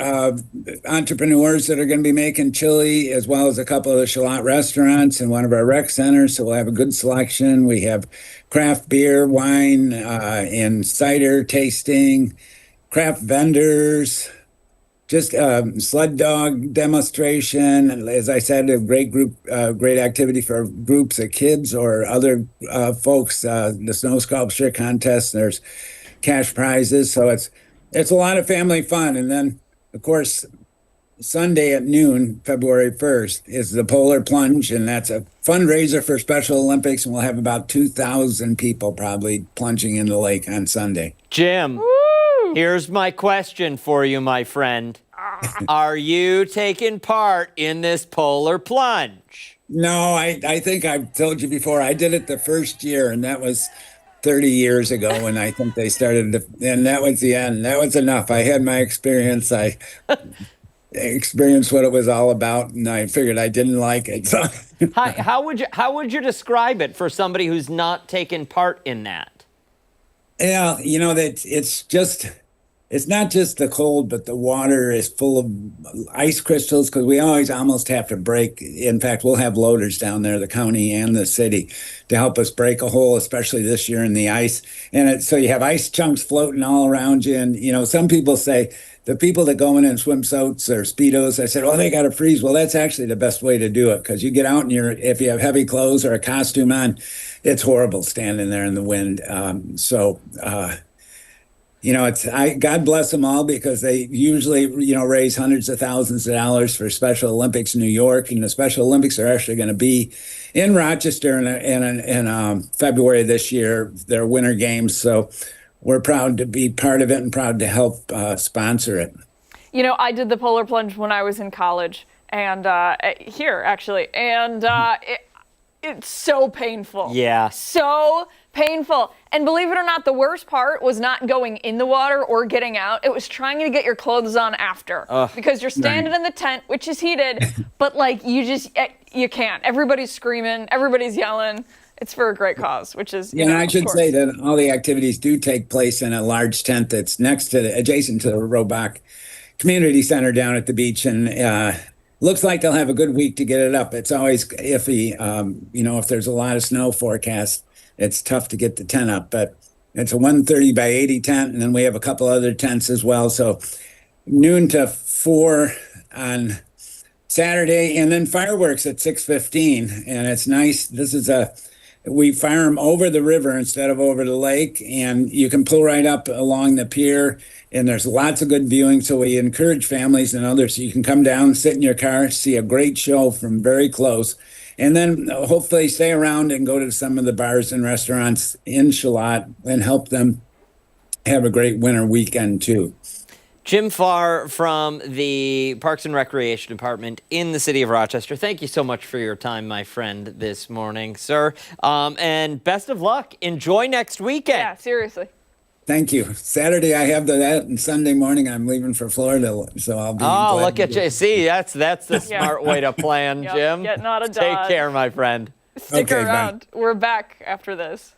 entrepreneurs that are going to be making chili, as well as a couple of the Shallot restaurants and one of our rec centers. So we'll have a good selection. We have craft beer, wine, and cider tasting, craft vendors, just sled dog demonstration. As I said, a great activity for groups of kids or other folks. The snow sculpture contest, there's cash prizes. So it's a lot of family fun. And then, of course, Sunday at noon, February 1st, is the Polar Plunge, and that's a fundraiser for Special Olympics, and we'll have about 2,000 people probably plunging in the lake on Sunday. Jim, here's my question for you, my friend. Are you taking part in this Polar Plunge? No, I think I've told you before, I did it the first year, and that was 30 years ago, and I think they started, and that was the end. That was enough. I had my experience. I experienced what it was all about, and I figured I didn't like it. So. How would you describe it for somebody who's not taken part in that? Yeah, it's not just the cold, but the water is full of ice crystals because we always almost have to break. In fact, we'll have loaders down there, the county and the city, to help us break a hole, especially this year in the ice. And so you have ice chunks floating all around you. And, some people say the people that go in swimsuits or Speedos, I said, they got to freeze. Well, that's actually the best way to do it because you get out and if you have heavy clothes or a costume on, it's horrible standing there in the wind. God bless them all because they usually, raise hundreds of thousands of dollars for Special Olympics New York, and the Special Olympics are actually going to be in Rochester in February this year, their Winter Games. So we're proud to be part of it and proud to help sponsor it. I did the Polar Plunge when I was in college, and here actually, and it's so painful. Yeah. So painful. And believe it or not, the worst part was not going in the water or getting out. It was trying to get your clothes on after. Because you're standing in the tent, which is heated, but you can't. Everybody's screaming, everybody's yelling. It's for a great cause, which is, and I should say that all the activities do take place in a large tent that's adjacent to the Robach Community Center down at the beach. And looks like they'll have a good week to get it up. It's always iffy. If there's a lot of snow forecast, it's tough to get the tent up, but it's a 130 by 80 tent. And then we have a couple other tents as well. So noon to 4 on Saturday, and then fireworks at 6:15. And it's nice. This is we fire them over the river instead of over the lake, and you can pull right up along the pier, and there's lots of good viewing. So we encourage families and others, you can come down, sit in your car, see a great show from very close, and then hopefully stay around and go to some of the bars and restaurants in Charlotte and help them have a great winter weekend too. Jim Farr from the Parks and Recreation Department in the city of Rochester. Thank you so much for your time, my friend, this morning, sir. And best of luck. Enjoy next weekend. Yeah, seriously. Thank you. Saturday I have that, and Sunday morning I'm leaving for Florida, so I'll be. Oh, look at you. See, that's the smart way to plan, Yep, Jim. getting out of Take Dodge. care, my friend. Stick Okay, around. bye. We're back after this.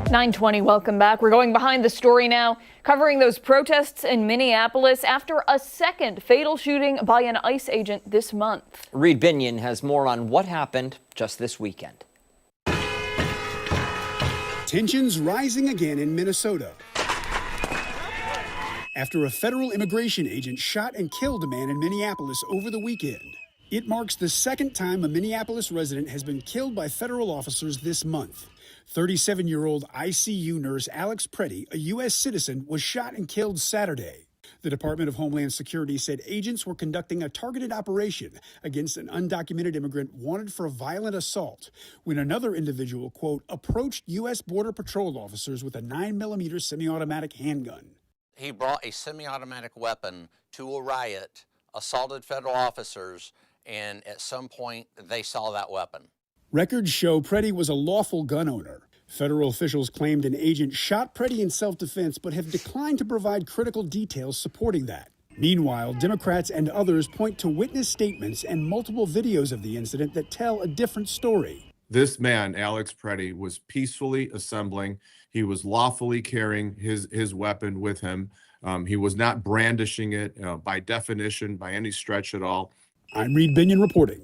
(9:20), welcome back. We're going behind the story now, covering those protests in Minneapolis after a second fatal shooting by an ICE agent this month. Reed Binion has more on what happened just this weekend. Tensions rising again in Minnesota after a federal immigration agent shot and killed a man in Minneapolis over the weekend. It marks the second time a Minneapolis resident has been killed by federal officers this month. 37-year-old ICU nurse Alex Preddy, a U.S. citizen, was shot and killed Saturday. The Department of Homeland Security said agents were conducting a targeted operation against an undocumented immigrant wanted for a violent assault when another individual, quote, approached U.S. Border Patrol officers with a 9mm semi-automatic handgun. He brought a semi-automatic weapon to a riot, assaulted federal officers, and at some point they saw that weapon. Records show Preddy was a lawful gun owner. Federal officials claimed an agent shot Preddy in self-defense, but have declined to provide critical details supporting that. Meanwhile, Democrats and others point to witness statements and multiple videos of the incident that tell a different story. This man, Alex Preddy, was peacefully assembling. He was lawfully carrying his weapon with him. He was not brandishing it by definition, by any stretch at all. I'm Reed Binion reporting.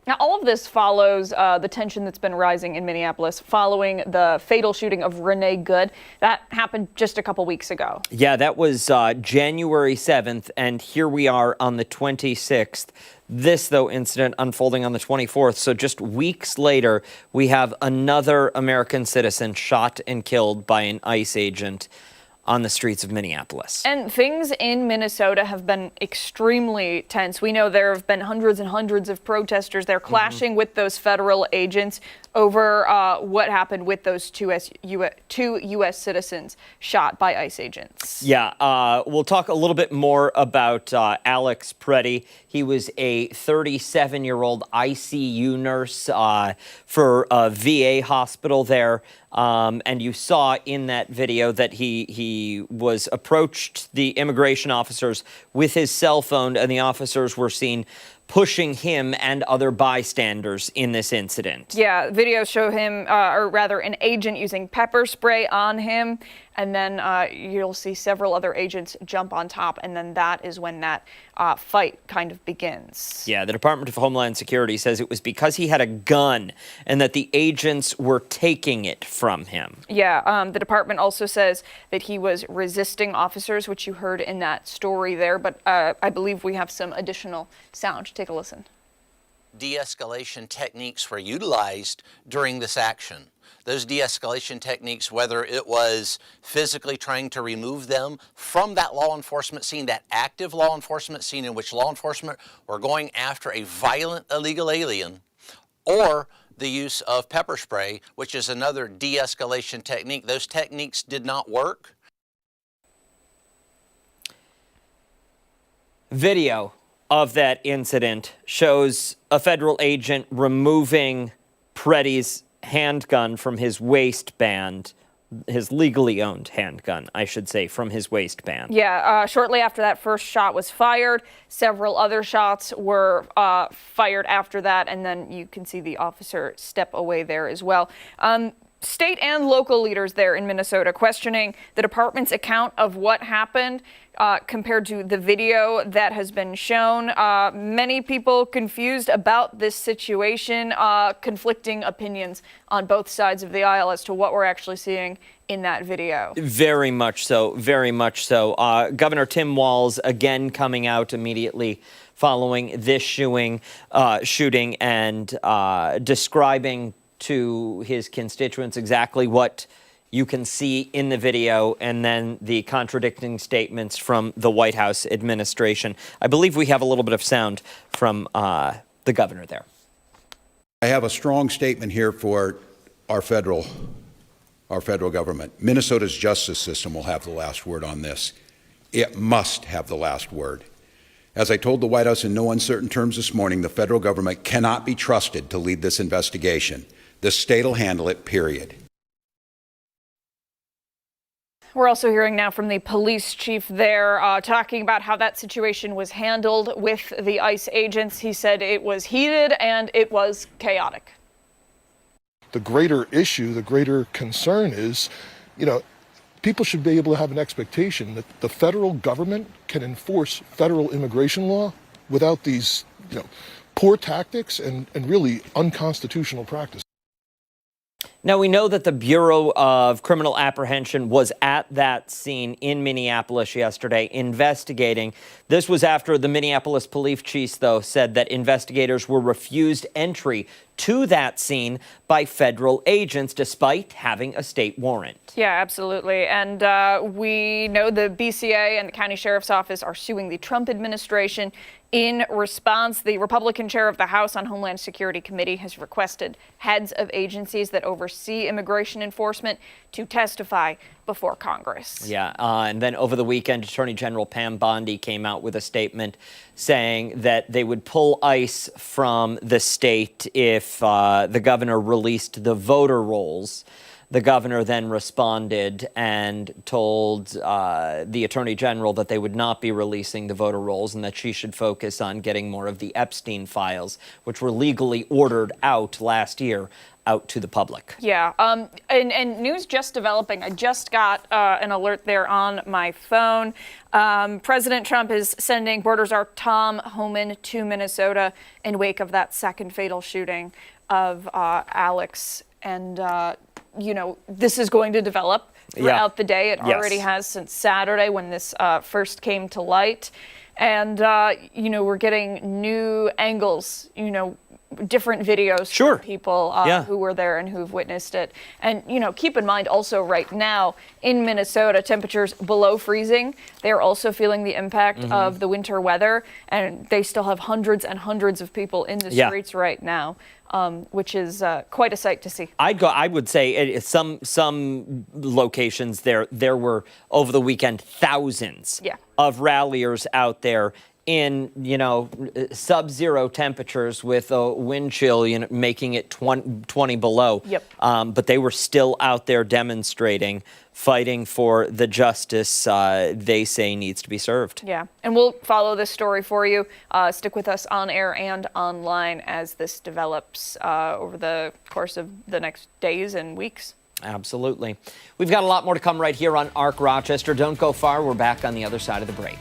Now, all of this follows the tension that's been rising in Minneapolis following the fatal shooting of Renee Good. That happened just a couple weeks ago. Yeah, that was January 7th, and here we are on the 26th. This, though, incident unfolding on the 24th. So just weeks later, we have another American citizen shot and killed by an ICE agent on the streets of Minneapolis. And things in Minnesota have been extremely tense. We know there have been hundreds and hundreds of protesters there clashing with those federal agents over what happened with those two U.S. citizens shot by ICE agents. Yeah, we'll talk a little bit more about Alex Preddy. He was a 37-year-old ICU nurse for a VA hospital there. And you saw in that video that he was approached the immigration officers with his cell phone, and the officers were seen pushing him and other bystanders in this incident. Yeah, videos show him, or rather an agent using pepper spray on him, and then you'll see several other agents jump on top, and then that is when that fight kind of begins. Yeah, the Department of Homeland Security says it was because he had a gun and that the agents were taking it from him. Yeah, the department also says that he was resisting officers, which you heard in that story there, but I believe we have some additional sound. Take a listen. De-escalation techniques were utilized during this action. Those de-escalation techniques, whether it was physically trying to remove them from that law enforcement scene, that active law enforcement scene in which law enforcement were going after a violent illegal alien, or the use of pepper spray, which is another de-escalation technique. Those techniques did not work. Video of that incident shows a federal agent removing Preddy's handgun from his waistband, his legally owned handgun, I should say, from his waistband. Yeah, shortly after that first shot was fired, several other shots were fired after that, and then you can see the officer step away there as well. State and local leaders there in Minnesota questioning the department's account of what happened compared to the video that has been shown. Many people confused about this situation, conflicting opinions on both sides of the aisle as to what we're actually seeing in that video. Very much so, very much so. Governor Tim Walz again coming out immediately following this shooting and describing to his constituents exactly what you can see in the video, and then the contradicting statements from the White House administration. I believe we have a little bit of sound from the governor there. I have a strong statement here for our federal government. Minnesota's justice system will have the last word on this. It must have the last word. As I told the White House in no uncertain terms this morning, the federal government cannot be trusted to lead this investigation. The state will handle it, period. We're also hearing now from the police chief there talking about how that situation was handled with the ICE agents. He said it was heated and it was chaotic. The greater issue, the greater concern is, people should be able to have an expectation that the federal government can enforce federal immigration law without these, poor tactics and really unconstitutional practices. Now, we know that the Bureau of Criminal Apprehension was at that scene in Minneapolis yesterday investigating. This was after the Minneapolis police chief, though, said that investigators were refused entry to that scene by federal agents despite having a state warrant. Yeah, absolutely. And we know the BCA and the county sheriff's office are suing the Trump administration. In response, the Republican chair of the House on Homeland Security Committee has requested heads of agencies that oversee immigration enforcement to testify before Congress. Yeah, and then over the weekend, Attorney General Pam Bondi came out with a statement saying that they would pull ICE from the state if the governor released the voter rolls The governor then responded and told the attorney general that they would not be releasing the voter rolls and that she should focus on getting more of the Epstein files, which were legally ordered out last year, out to the public. Yeah, and news just developing. I just got an alert there on my phone. President Trump is sending border czar Tom Homan to Minnesota in wake of that second fatal shooting of Alex. And, this is going to develop throughout the day. It already has since Saturday when this first came to light. And, we're getting new angles, different videos from people who were there and who've witnessed it. And, keep in mind also right now in Minnesota, temperatures below freezing. They're also feeling the impact of the winter weather, and they still have hundreds and hundreds of people in the streets right now, which is quite a sight to see. I would say some locations there were over the weekend thousands of ralliers out there in, sub-zero temperatures with a wind chill, making it 20 below. But they were still out there demonstrating, fighting for the justice they say needs to be served. Yeah, and we'll follow this story for you. Stick with us on air and online as this develops over the course of the next days and weeks. Absolutely. We've got a lot more to come right here on ARC Rochester. Don't go far. We're back on the other side of the break.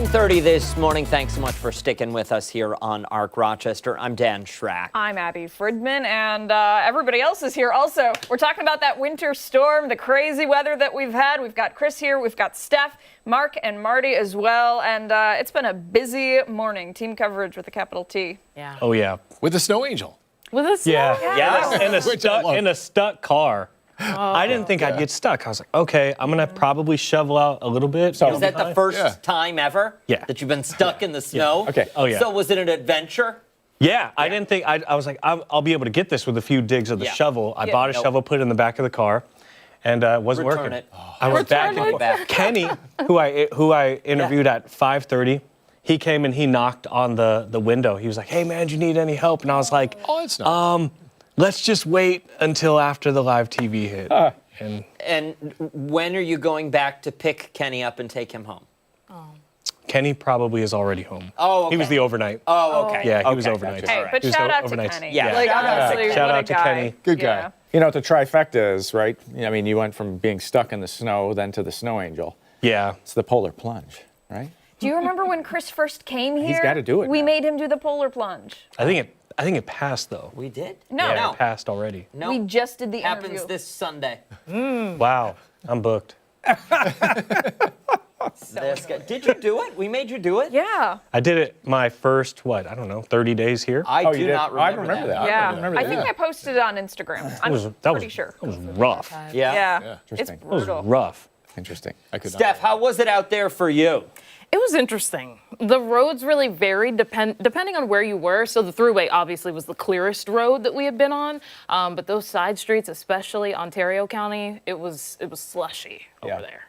.30 this morning. Thanks so much for sticking with us here on ARC Rochester. I'm Dan Schrack. I'm Abby Fridman, and everybody else is here also. We're talking about that winter storm, the crazy weather that we've had. We've got Chris here, we've got Steph, Mark, and Marty as well, and it's been a busy morning. Team coverage with a capital T. Yeah. Oh, yeah. With a snow angel. With a snow angel. Yeah. In a stuck car. I didn't think I'd get stuck. I was like, okay, I'm going to probably shovel out a little bit. So is that the first time ever that you've been stuck in the snow? Okay. Oh, yeah. So was it an adventure? Yeah, I didn't think, I was like, I'll be able to get this with a few digs of the shovel. I bought a shovel, put it in the back of the car, and it wasn't Return working. it. I went back and forth. Kenny, who I interviewed at 5:30, he came and he knocked on the window. He was like, "Hey man, do you need any help?" And I was like, "Oh, it's not. Let's just wait until after the live TV hit." And when are you going back to pick Kenny up and take him home? Kenny probably is already home. Oh, okay. He was the overnight. Oh, okay. Yeah, he was overnight. Hey, but shout out to Kenny. Yeah. Like, honestly, Shout what out a to guy. Kenny. Good Yeah. guy. You know what the trifecta is, right? I mean, you went from being stuck in the snow, then to the snow angel. Yeah. It's the polar plunge, right? Do you remember when Chris first came here? He's gotta do it We now. made him do the polar plunge. I think it passed though. We did? No. Yeah, No. it passed already. No. We just did the Happens interview. this Sunday. Wow, I'm booked. This guy. Did you do it? We made you do it? Yeah. I did it my first 30 days here. I do not remember, I remember that. Yeah. I remember I that. think I posted it on Instagram. I'm pretty sure. That was rough. Yeah. It's Interesting. It was brutal. rough. Interesting. Steph, how was it out there for you? It was interesting. The roads really varied depending on where you were. So the Thruway obviously was the clearest road that we had been on, but those side streets, especially Ontario County, it was slushy over there.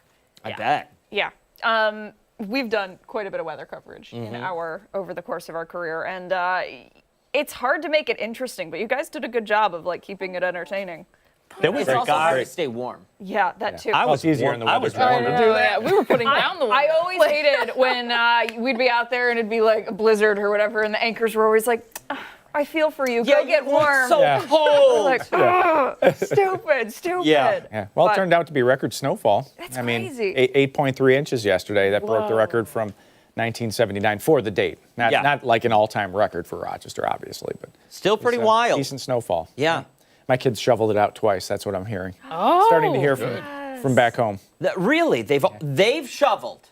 I bet. Yeah. We've done quite a bit of weather coverage over the course of our career, and it's hard to make it interesting, but you guys did a good job of like keeping it entertaining. There was It's a also hard guy. to stay warm. Yeah, that too. I was easier warm. in the I weather was zone. warm. To do that. We were putting down the I window. always hated when we'd be out there and it'd be like a blizzard or whatever, and the anchors were always like, I feel for you. Go get warm. So cold. Like, stupid. Yeah. Well, But it turned out to be record snowfall. That's I mean, crazy. 8.3 inches yesterday. That broke the record from 1979 for the date. Not like an all-time record for Rochester, obviously, but Still pretty wild. decent snowfall. Yeah. My kids shoveled it out twice. That's what I'm hearing. Oh, Starting to hear from back home. Really? They've shoveled.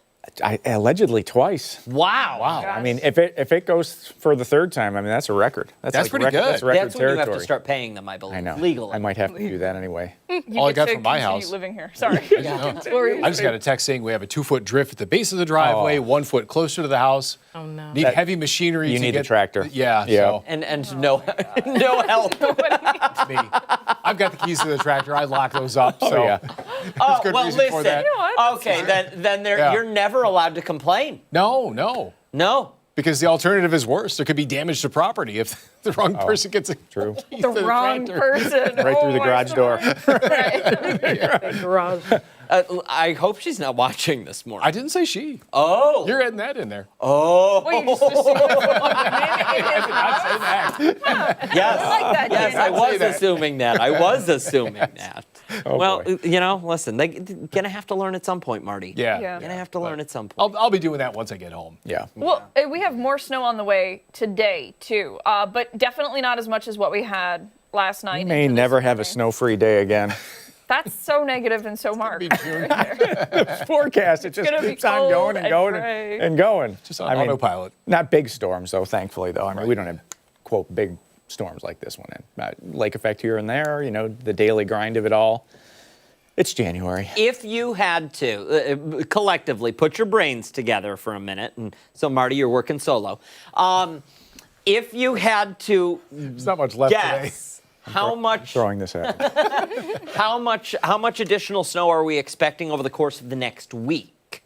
Allegedly twice. Wow. I mean, if it goes for the third time, I mean that's a record. That's like pretty good. That's record That's when you territory. have to start paying them, I believe. I know. Legally. I might have to do that anyway. You All I get got to from my continue house. living here. Sorry. I just got a text saying we have a 2-foot drift at the base of the driveway, 1 foot closer to the house. Oh no. Need heavy machinery. You to need get the tractor. Yeah. Yeah. So And no help. it's me. I've got the keys to the tractor. I lock those up. So yeah. Oh, good well, reason for listen. that. You know what? Okay, then Yeah. you're never allowed to complain. No. No. Because the alternative is worse. There could be damage to property if the wrong person gets it. True. The wrong person. Right through the garage door. Garage. I hope she's not watching this morning. I didn't say she. Oh. You're adding that in there. Oh. Well, you just assumed it from the Yes. I like that, Yes, Dana. I was that. assuming that. I was assuming that. Well, boy. listen, they're gonna have to learn at some point, Marty. Yeah. Yeah. Gonna have to learn at some point. I'll be doing that once I get home. Yeah. Well, we have more snow on the way today, too, but definitely not as much as what we had last night. You may into this never have a morning. snow-free day again. That's so negative and so Mark. Forecast, it just gonna be keeps on cold going and and going gray. and going. Just on autopilot. Not big storms, though, thankfully, though. I mean, we don't have, quote, big storms like this one. Lake effect here and there, the daily grind of it all. It's January. If you had to collectively put your brains together for a minute, and so Marty, you're working solo. If you had to There's not much left today. guess how much Throwing this at you. how much additional snow are we expecting over the course of the next week?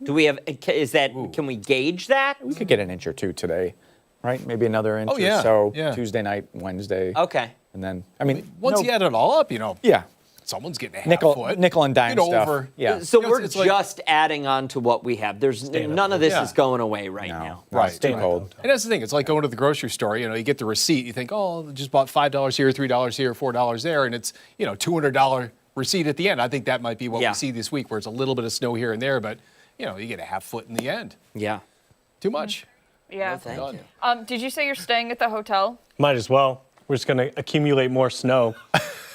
Do we have? Can we gauge that? We could get an inch or two today, right? Maybe another inch yeah. or so Yeah. Tuesday night, Wednesday. Okay. And then, I mean, Once you add it all up, yeah, someone's getting a half nickel foot. and dime stuff. Over. Yeah. So You know, we're it's like- just adding on to what we have. There's none of this Yeah. is going away right No, now. no, it's too cold. And that's the thing. It's like going to the grocery store. You get the receipt. You think, oh, just bought $5 here, $3 here, $4 there, and it's $200 receipt at the end. I think that might be what Yeah. we see this week, where it's a little bit of snow here and there, but you get a half foot in the end. Yeah. Too much. Yeah. No, thank you. Did you say you're staying at the hotel? Might as well. We're just going to accumulate more snow.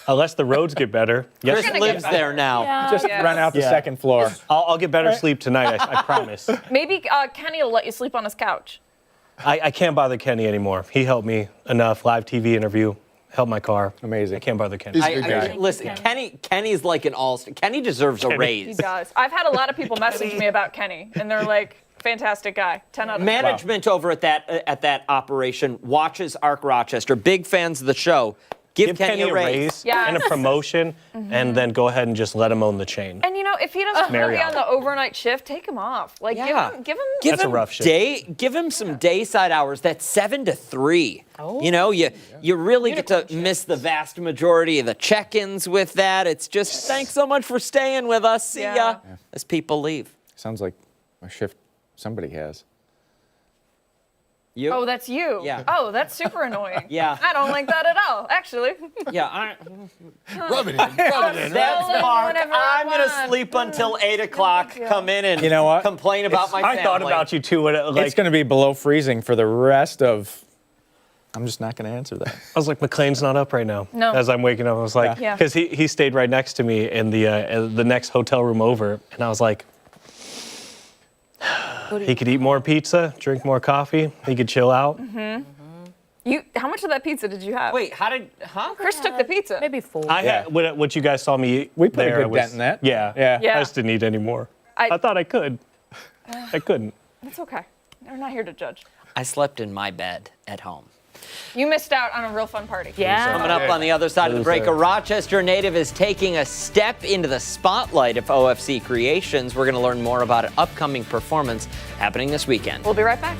Unless the roads get better. Chris gonna lives get- there now. Just Yeah. rent out the Yeah. second floor. I'll get better sleep tonight, I promise. Maybe Kenny will let you sleep on his couch. I can't bother Kenny anymore. He helped me enough. Live TV interview, helped my car. Amazing. I can't bother Kenny. He's a good guy. Listen, Kenny's like an all-star. Kenny deserves a He raise. does. I've had a lot of people message me about Kenny, and they're like, fantastic guy. 10 out of 10. Management over at that operation watches Arc Rochester. Big fans of the show. Give Kenny a raise. Yes. and a promotion, and then go ahead and just let him own the chain. And if he doesn't want to be on the overnight shift, take him off. Like, give him. That's a rough shift. Give him some dayside hours. That's 7 to 3. Oh. You really get to miss the vast majority of the check-ins with that. It's just thanks so much for staying with us. See ya as people leave. Sounds like a shift somebody has. You? Oh, that's you. Yeah. Oh, that's super annoying. Yeah. I don't like that at all, actually. Yeah. Rub it in. Rub it in. That's Mark. I'm going to sleep until 8 o'clock. Come in and complain about my family. I thought about you too. It's going to be below freezing for the rest of. I'm just not going to answer that. I was like, McLean's not up right now. No. As I'm waking up, I was like, because he stayed right next to me in the next hotel room over, and I was like, he could eat more pizza, drink more coffee, he could chill out. How much of that pizza did you have? Wait, Chris took the pizza. Maybe 4. I had what you guys saw me eat. We put there a good dent in that. Yeah. Yeah. I just didn't eat any more. I thought I could. I couldn't. It's okay. We're not here to judge. I slept in my bed at home. You missed out on a real fun party. Yeah. Coming up on the other side of the break, a Rochester native is taking a step into the spotlight of OFC Creations. We're going to learn more about an upcoming performance happening this weekend. We'll be right back.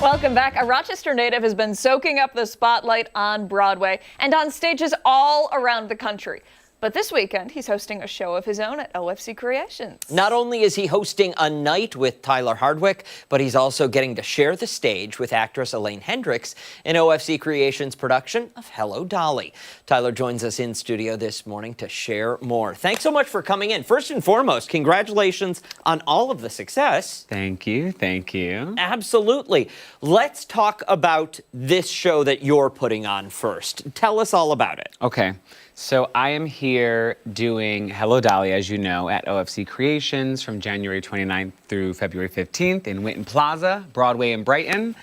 Welcome back. A Rochester native has been soaking up the spotlight on Broadway and on stages all around the country. But this weekend, he's hosting a show of his own at OFC Creations. Not only is he hosting a night with Tyler Hardwick, but he's also getting to share the stage with actress Elaine Hendrix in OFC Creations' production of Hello, Dolly. Tyler joins us in studio this morning to share more. Thanks so much for coming in. First and foremost, congratulations on all of the success. Thank you. Thank you. Absolutely. Let's talk about this show that you're putting on first. Tell us all about it. Okay. So I am here doing Hello, Dolly, as you know, at OFC Creations from January 29th through February 15th in Winton Plaza, Broadway in Brighton.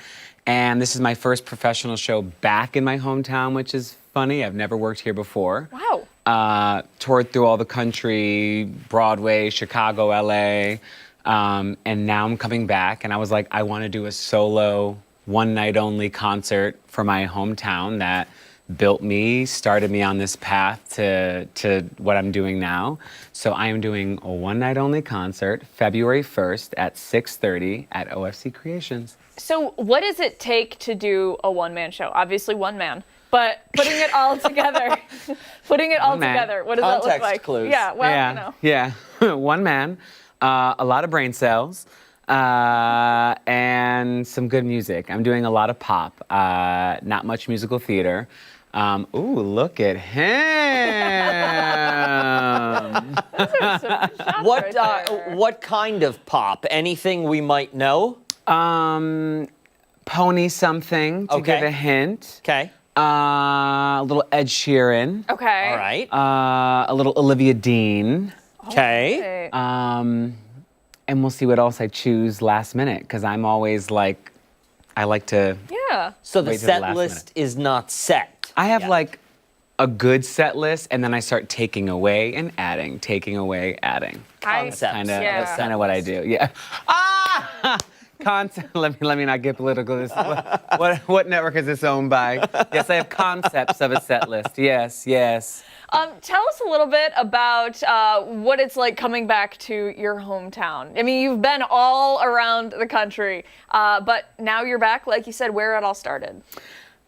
And this is my first professional show back in my hometown, which is funny. I've never worked here before. Wow. Toured through all the country, Broadway, Chicago, LA. And now I'm coming back, and I was like, I want to do a solo, one-night-only concert for my hometown that built me, started me on this path to what I'm doing now. So I am doing a one-night-only concert, February 1st at 6:30 at OFC Creations. So what does it take to do a one-man show? Obviously one man, but putting it all together, what does that look Context like? clues. Yeah, well, Yeah, one man, a lot of brain cells, and some good music. I'm doing a lot of pop, not much musical theater. Ooh, look at him. What kind of pop? Anything we might know? Pony something to give a hint. Okay. A little Ed Sheeran. Okay. All right. A little Olivia Dean. Okay. And we'll see what else I choose last minute, because I'm always like, I like to. Yeah. So the wait till set last list is not set. I have like a good set list, and then I start taking away and adding, taking away, adding. Concepts. That's kind of what I do. Yeah. Ah! Concept. Let me not get political. This what network is this owned by? Yes, I have concepts of a set list. Yes. Tell us a little bit about what it's like coming back to your hometown. I mean, you've been all around the country, but now you're back, like you said, where it all started.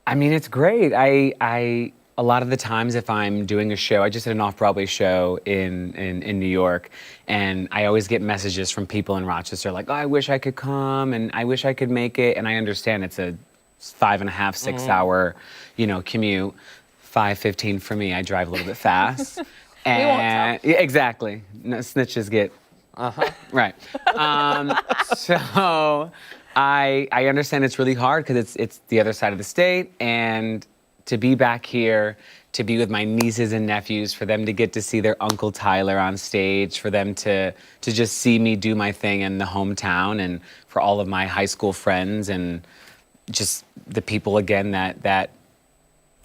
I mean, it's great. I a lot of the times if I'm doing a show, I just did an off-Broadway show in New York, and I always get messages from people in Rochester like, oh, I wish I could come, and I wish I could make it, and I understand it's a 5.5, 6 hour, commute. 5:15 for me. I drive a little bit fast. And yeah, exactly. No, snitches get. Right. So I understand it's really hard because it's the other side of the state, and to be back here, to be with my nieces and nephews, for them to get to see their Uncle Tyler on stage, for them to just see me do my thing in the hometown, and for all of my high school friends and just the people again that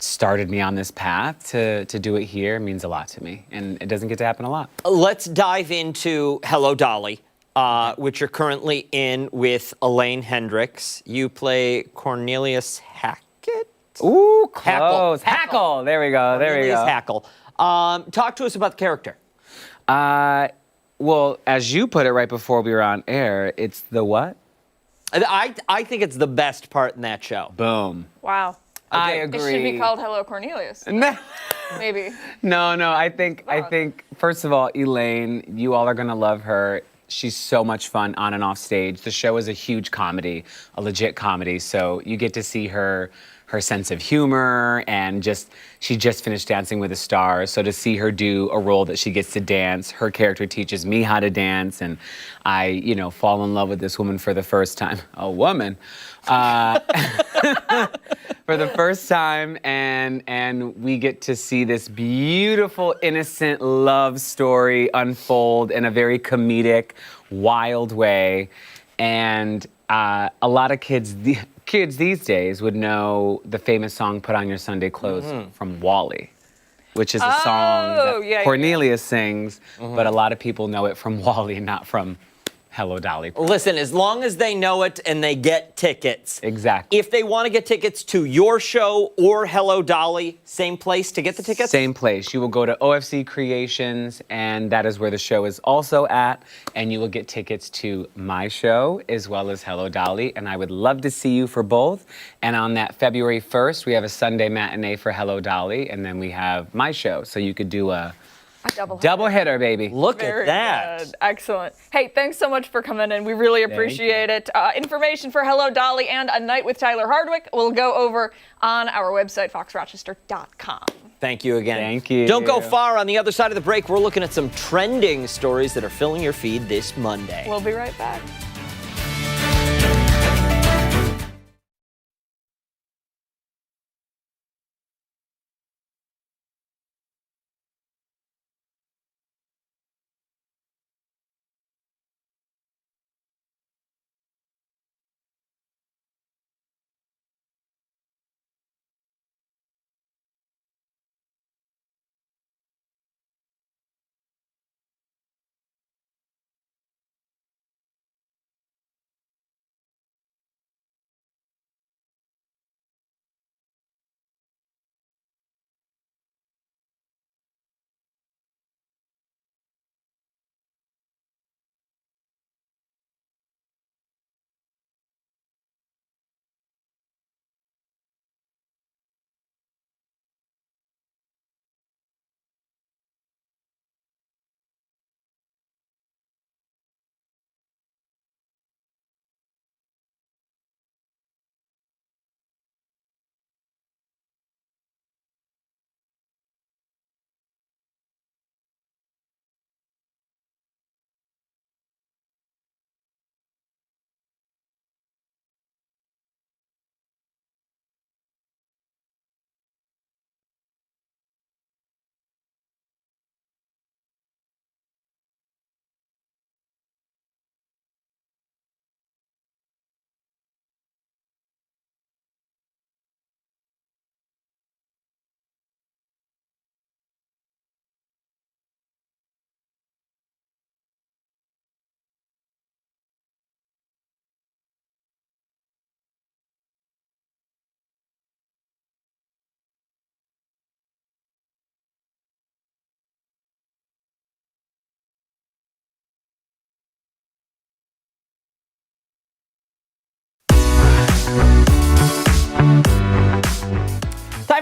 started me on this path to do it here means a lot to me, and it doesn't get to happen a lot. Let's dive into Hello Dolly, which you're currently in with Elaine Hendrix. You play Cornelius Hackett. Ooh, close. Hackle. There we go. Cornelius Hackle. Talk to us about the character. Well, as you put it right before we were on air, it's the what? I think it's the best part in that show. Boom. Wow. I agree. It should be called Hello Cornelius. Maybe. No. I think first of all, Elaine, you all are gonna love her. She's so much fun on and off stage. The show is a huge comedy, a legit comedy. So you get to see her sense of humor, and she just finished Dancing with the Stars. So to see her do a role that she gets to dance, her character teaches me how to dance, and I, fall in love with this woman for the first time. A woman. For the first time, and we get to see this beautiful, innocent love story unfold in a very comedic, wild way. And a lot of kids these days would know the famous song "Put on Your Sunday Clothes" from Wall-E, which is a song that Cornelius sings, but a lot of people know it from Wall-E, not from Hello Dolly. Listen, as long as they know it and they get tickets. Exactly. If they want to get tickets to your show or Hello Dolly, same place to get the tickets? Same place. You will go to OFC Creations, and that is where the show is also at, and you will get tickets to my show as well as Hello Dolly, and I would love to see you for both. And on that February 1st, we have a Sunday matinee for Hello Dolly, and then we have my show, so you could do a double hitter, baby. Look Very at that. Good. Excellent. Hey, thanks so much for coming in. We really appreciate it. Information for Hello Dolly and A Night with Tyler Hardwick will go over on our website, foxrochester.com. Thank you again. Thank you. Don't go far. On the other side of the break, we're looking at some trending stories that are filling your feed this Monday. We'll be right back.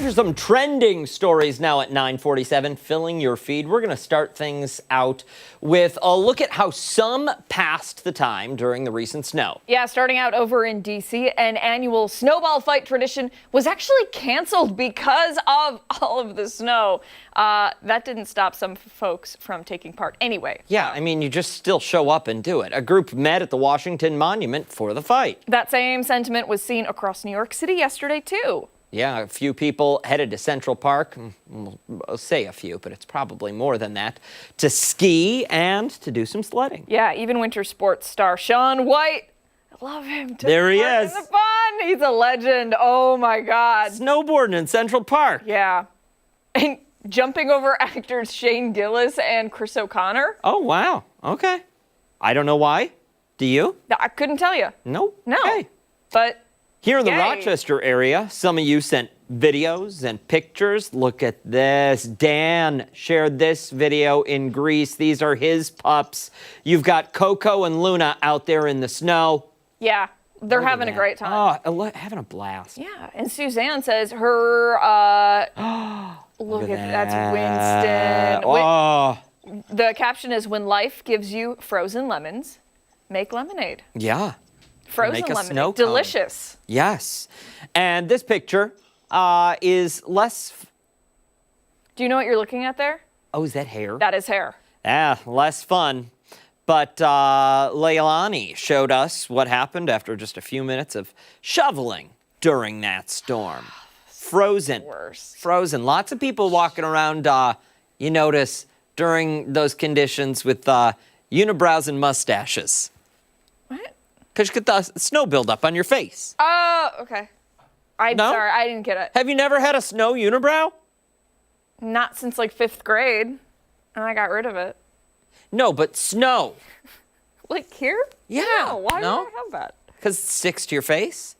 for some trending stories now at 9:47, filling your feed. We're going to start things out with a look at how some passed the time during the recent snow. Yeah, starting out over in D.C., an annual snowball fight tradition was actually canceled because of all of the snow. That didn't stop some folks from taking part anyway. Yeah, I mean, you just still show up and do it. A group met at the Washington Monument for the fight. That same sentiment was seen across New York City yesterday, too. Yeah, a few people headed to Central Park, I'll say a few, but it's probably more than that, to ski and to do some sledding. Yeah, even winter sports star Shaun White, I love him. There he is. In the fun. He's a legend. Oh, my God. Snowboarding in Central Park. Yeah. And jumping over actors Shane Gillis and Chris O'Connor. Oh, wow. Okay. I don't know why. Do you? I couldn't tell you. No? No. Okay. But here in the yay. Rochester area, some of you sent videos and pictures. Look at this. Dan shared this video in Greece. These are his pups. You've got Coco and Luna out there in the snow. Yeah, they're Look at having a that. great time. Oh, having a blast. Yeah, and Suzanne says her, look at that's Winston. Oh. The caption is, when life gives you frozen lemons, make lemonade. Yeah. Frozen Make a lemonade, snow cone. delicious. Yes. And this picture is less... Do you know what you're looking at there? Oh, is that hair? That is hair. Yeah, less fun. But Leilani showed us what happened after just a few minutes of shoveling during that storm. Frozen. Frozen. Lots of people walking around, you notice, during those conditions with unibrows and mustaches. What? Because you get the snow buildup on your face. Oh, okay. I'm No? sorry, I didn't get it. Have you never had a snow unibrow? Not since like 5th grade, and I got rid of it. No, but snow. Like here? Yeah. No, why No? would I have that? Because it sticks to your face?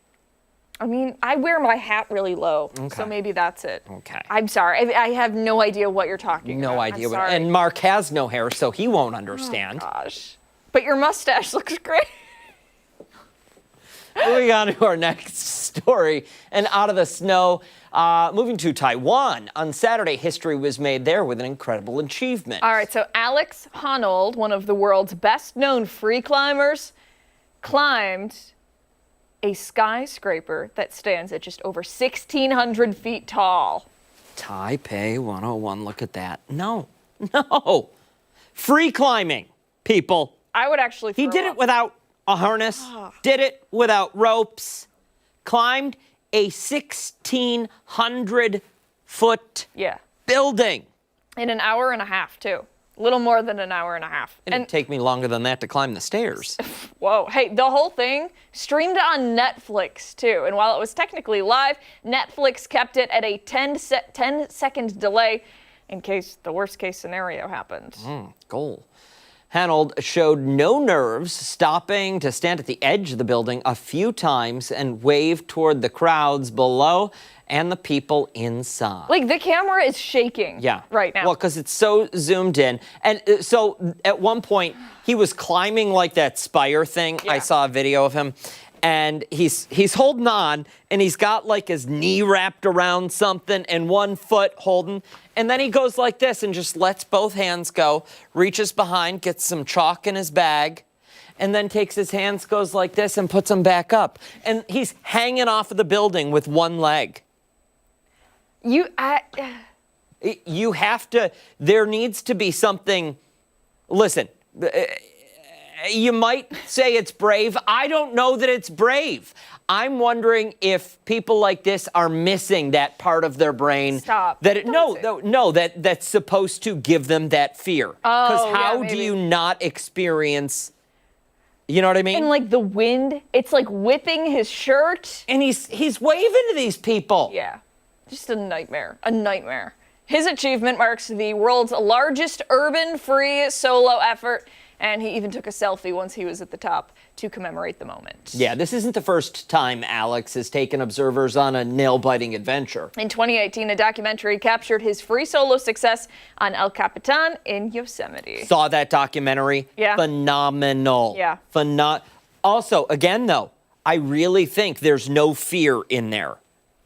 I mean, I wear my hat really low, Okay. so maybe that's it. Okay. I'm sorry. I have no idea what you're talking about. No idea. I'm What, sorry. and Mark has no hair, so he won't understand. Oh, gosh. But your mustache looks great. Moving on to our next story, and out of the snow, moving to Taiwan. On Saturday, history was made there with an incredible achievement. All right, so Alex Honnold, one of the world's best-known free climbers, climbed a skyscraper that stands at just over 1,600 feet tall. Taipei 101, look at that. No. Free climbing, people. I would actually He throw did up. it without a harness, did it without ropes, climbed a 1,600-foot building. In an hour and a half, too. A little more than an hour and a half. It didn't take me longer than that to climb the stairs. Whoa. Hey, the whole thing streamed on Netflix, too. And while it was technically live, Netflix kept it at a 10-second delay in case the worst-case scenario happened. Goal. Hanold showed no nerves, stopping to stand at the edge of the building a few times and wave toward the crowds below and the people inside. Like, the camera is shaking right now. Well, because it's so zoomed in. And so at one point, he was climbing like that spire thing. I saw a video of him. And he's holding on, and he's got like his knee wrapped around something and one foot holding. And then he goes like this and just lets both hands go, reaches behind, gets some chalk in his bag, and then takes his hands, goes like this, and puts them back up. And he's hanging off of the building with one leg. You have to, there needs to be something, listen, you might say it's brave. I don't know that it's brave. I'm wondering if people like this are missing that part of their brain. Stop. That's supposed to give them that fear. Because Oh, how yeah, do maybe. you not experience, you know what I mean? And like the wind, it's like whipping his shirt. And he's waving to these people. Yeah, just a nightmare, a nightmare. His achievement marks the world's largest urban free solo effort. And he even took a selfie once he was at the top to commemorate the moment. Yeah, this isn't the first time Alex has taken observers on a nail-biting adventure. In 2018, a documentary captured his free solo success on El Capitan in Yosemite. Saw that documentary? Yeah. Phenomenal. Yeah. Also, again, though, I really think there's no fear in there.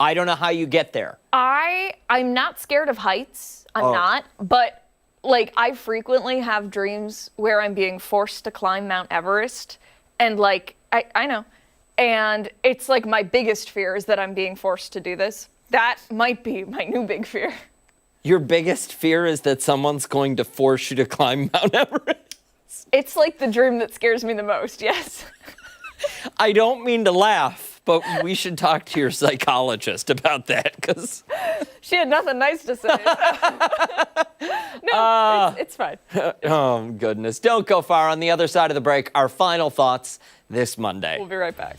I don't know how you get there. I'm not scared of heights. I'm not. But, like, I frequently have dreams where I'm being forced to climb Mount Everest. And, like, I know. And it's, like, my biggest fear is that I'm being forced to do this. That might be my new big fear. Your biggest fear is that someone's going to force you to climb Mount Everest? It's, like, the dream that scares me the most, yes. I don't mean to laugh, but we should talk to your psychologist about that, because she had nothing nice to say. No, it's fine. Oh, goodness. Don't go far. On the other side of the break, our final thoughts this Monday. We'll be right back.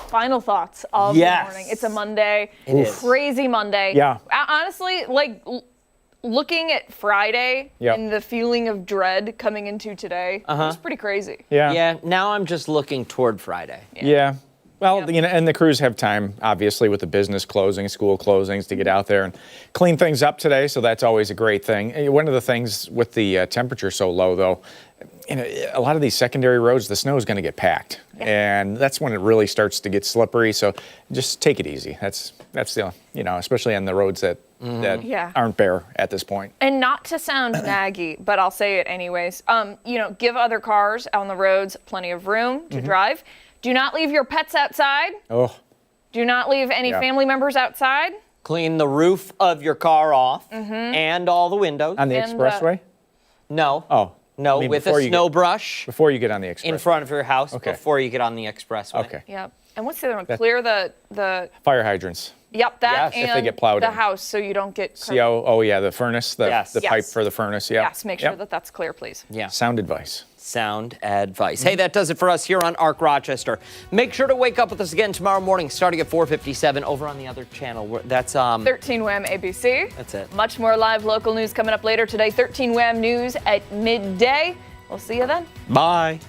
Final thoughts of the morning. It's a Monday. It is. Crazy Monday. Yeah. Honestly, like looking at Friday and the feeling of dread coming into today, it was pretty crazy. Yeah. Yeah, now I'm just looking toward Friday. Yeah. Well, you know, and the crews have time, obviously, with the business closing, school closings, to get out there and clean things up today, so that's always a great thing. One of the things with the temperature so low, though, you know, a lot of these secondary roads, the snow is going to get packed, and that's when it really starts to get slippery, so just take it easy. That's the, you know, especially on the roads that aren't bare at this point. And not to sound naggy, but I'll say it anyways. You know, give other cars on the roads plenty of room to drive. Do not leave your pets outside. Oh. Do not leave any family members outside. Clean the roof of your car off and all the windows. On the expressway? No. Oh. No, I mean, with a snow brush. Before you get on the expressway. In front of your house before you get on the expressway. Okay. Yep. And what's the other one? Clear the fire hydrants. Yep, that Yes, and if they get plowed the in. house so you don't get Oh yeah, the furnace, the pipe for the furnace. Yeah. Yes, make sure that that's clear, please. Yeah. Sound advice. Sound advice. Hey, that does it for us here on ARC Rochester. Make sure to wake up with us again tomorrow morning, starting at 4:57 over on the other channel. That's 13 WHAM ABC. That's it. Much more live local news coming up later today. 13 WHAM news at midday. We'll see you then. Bye.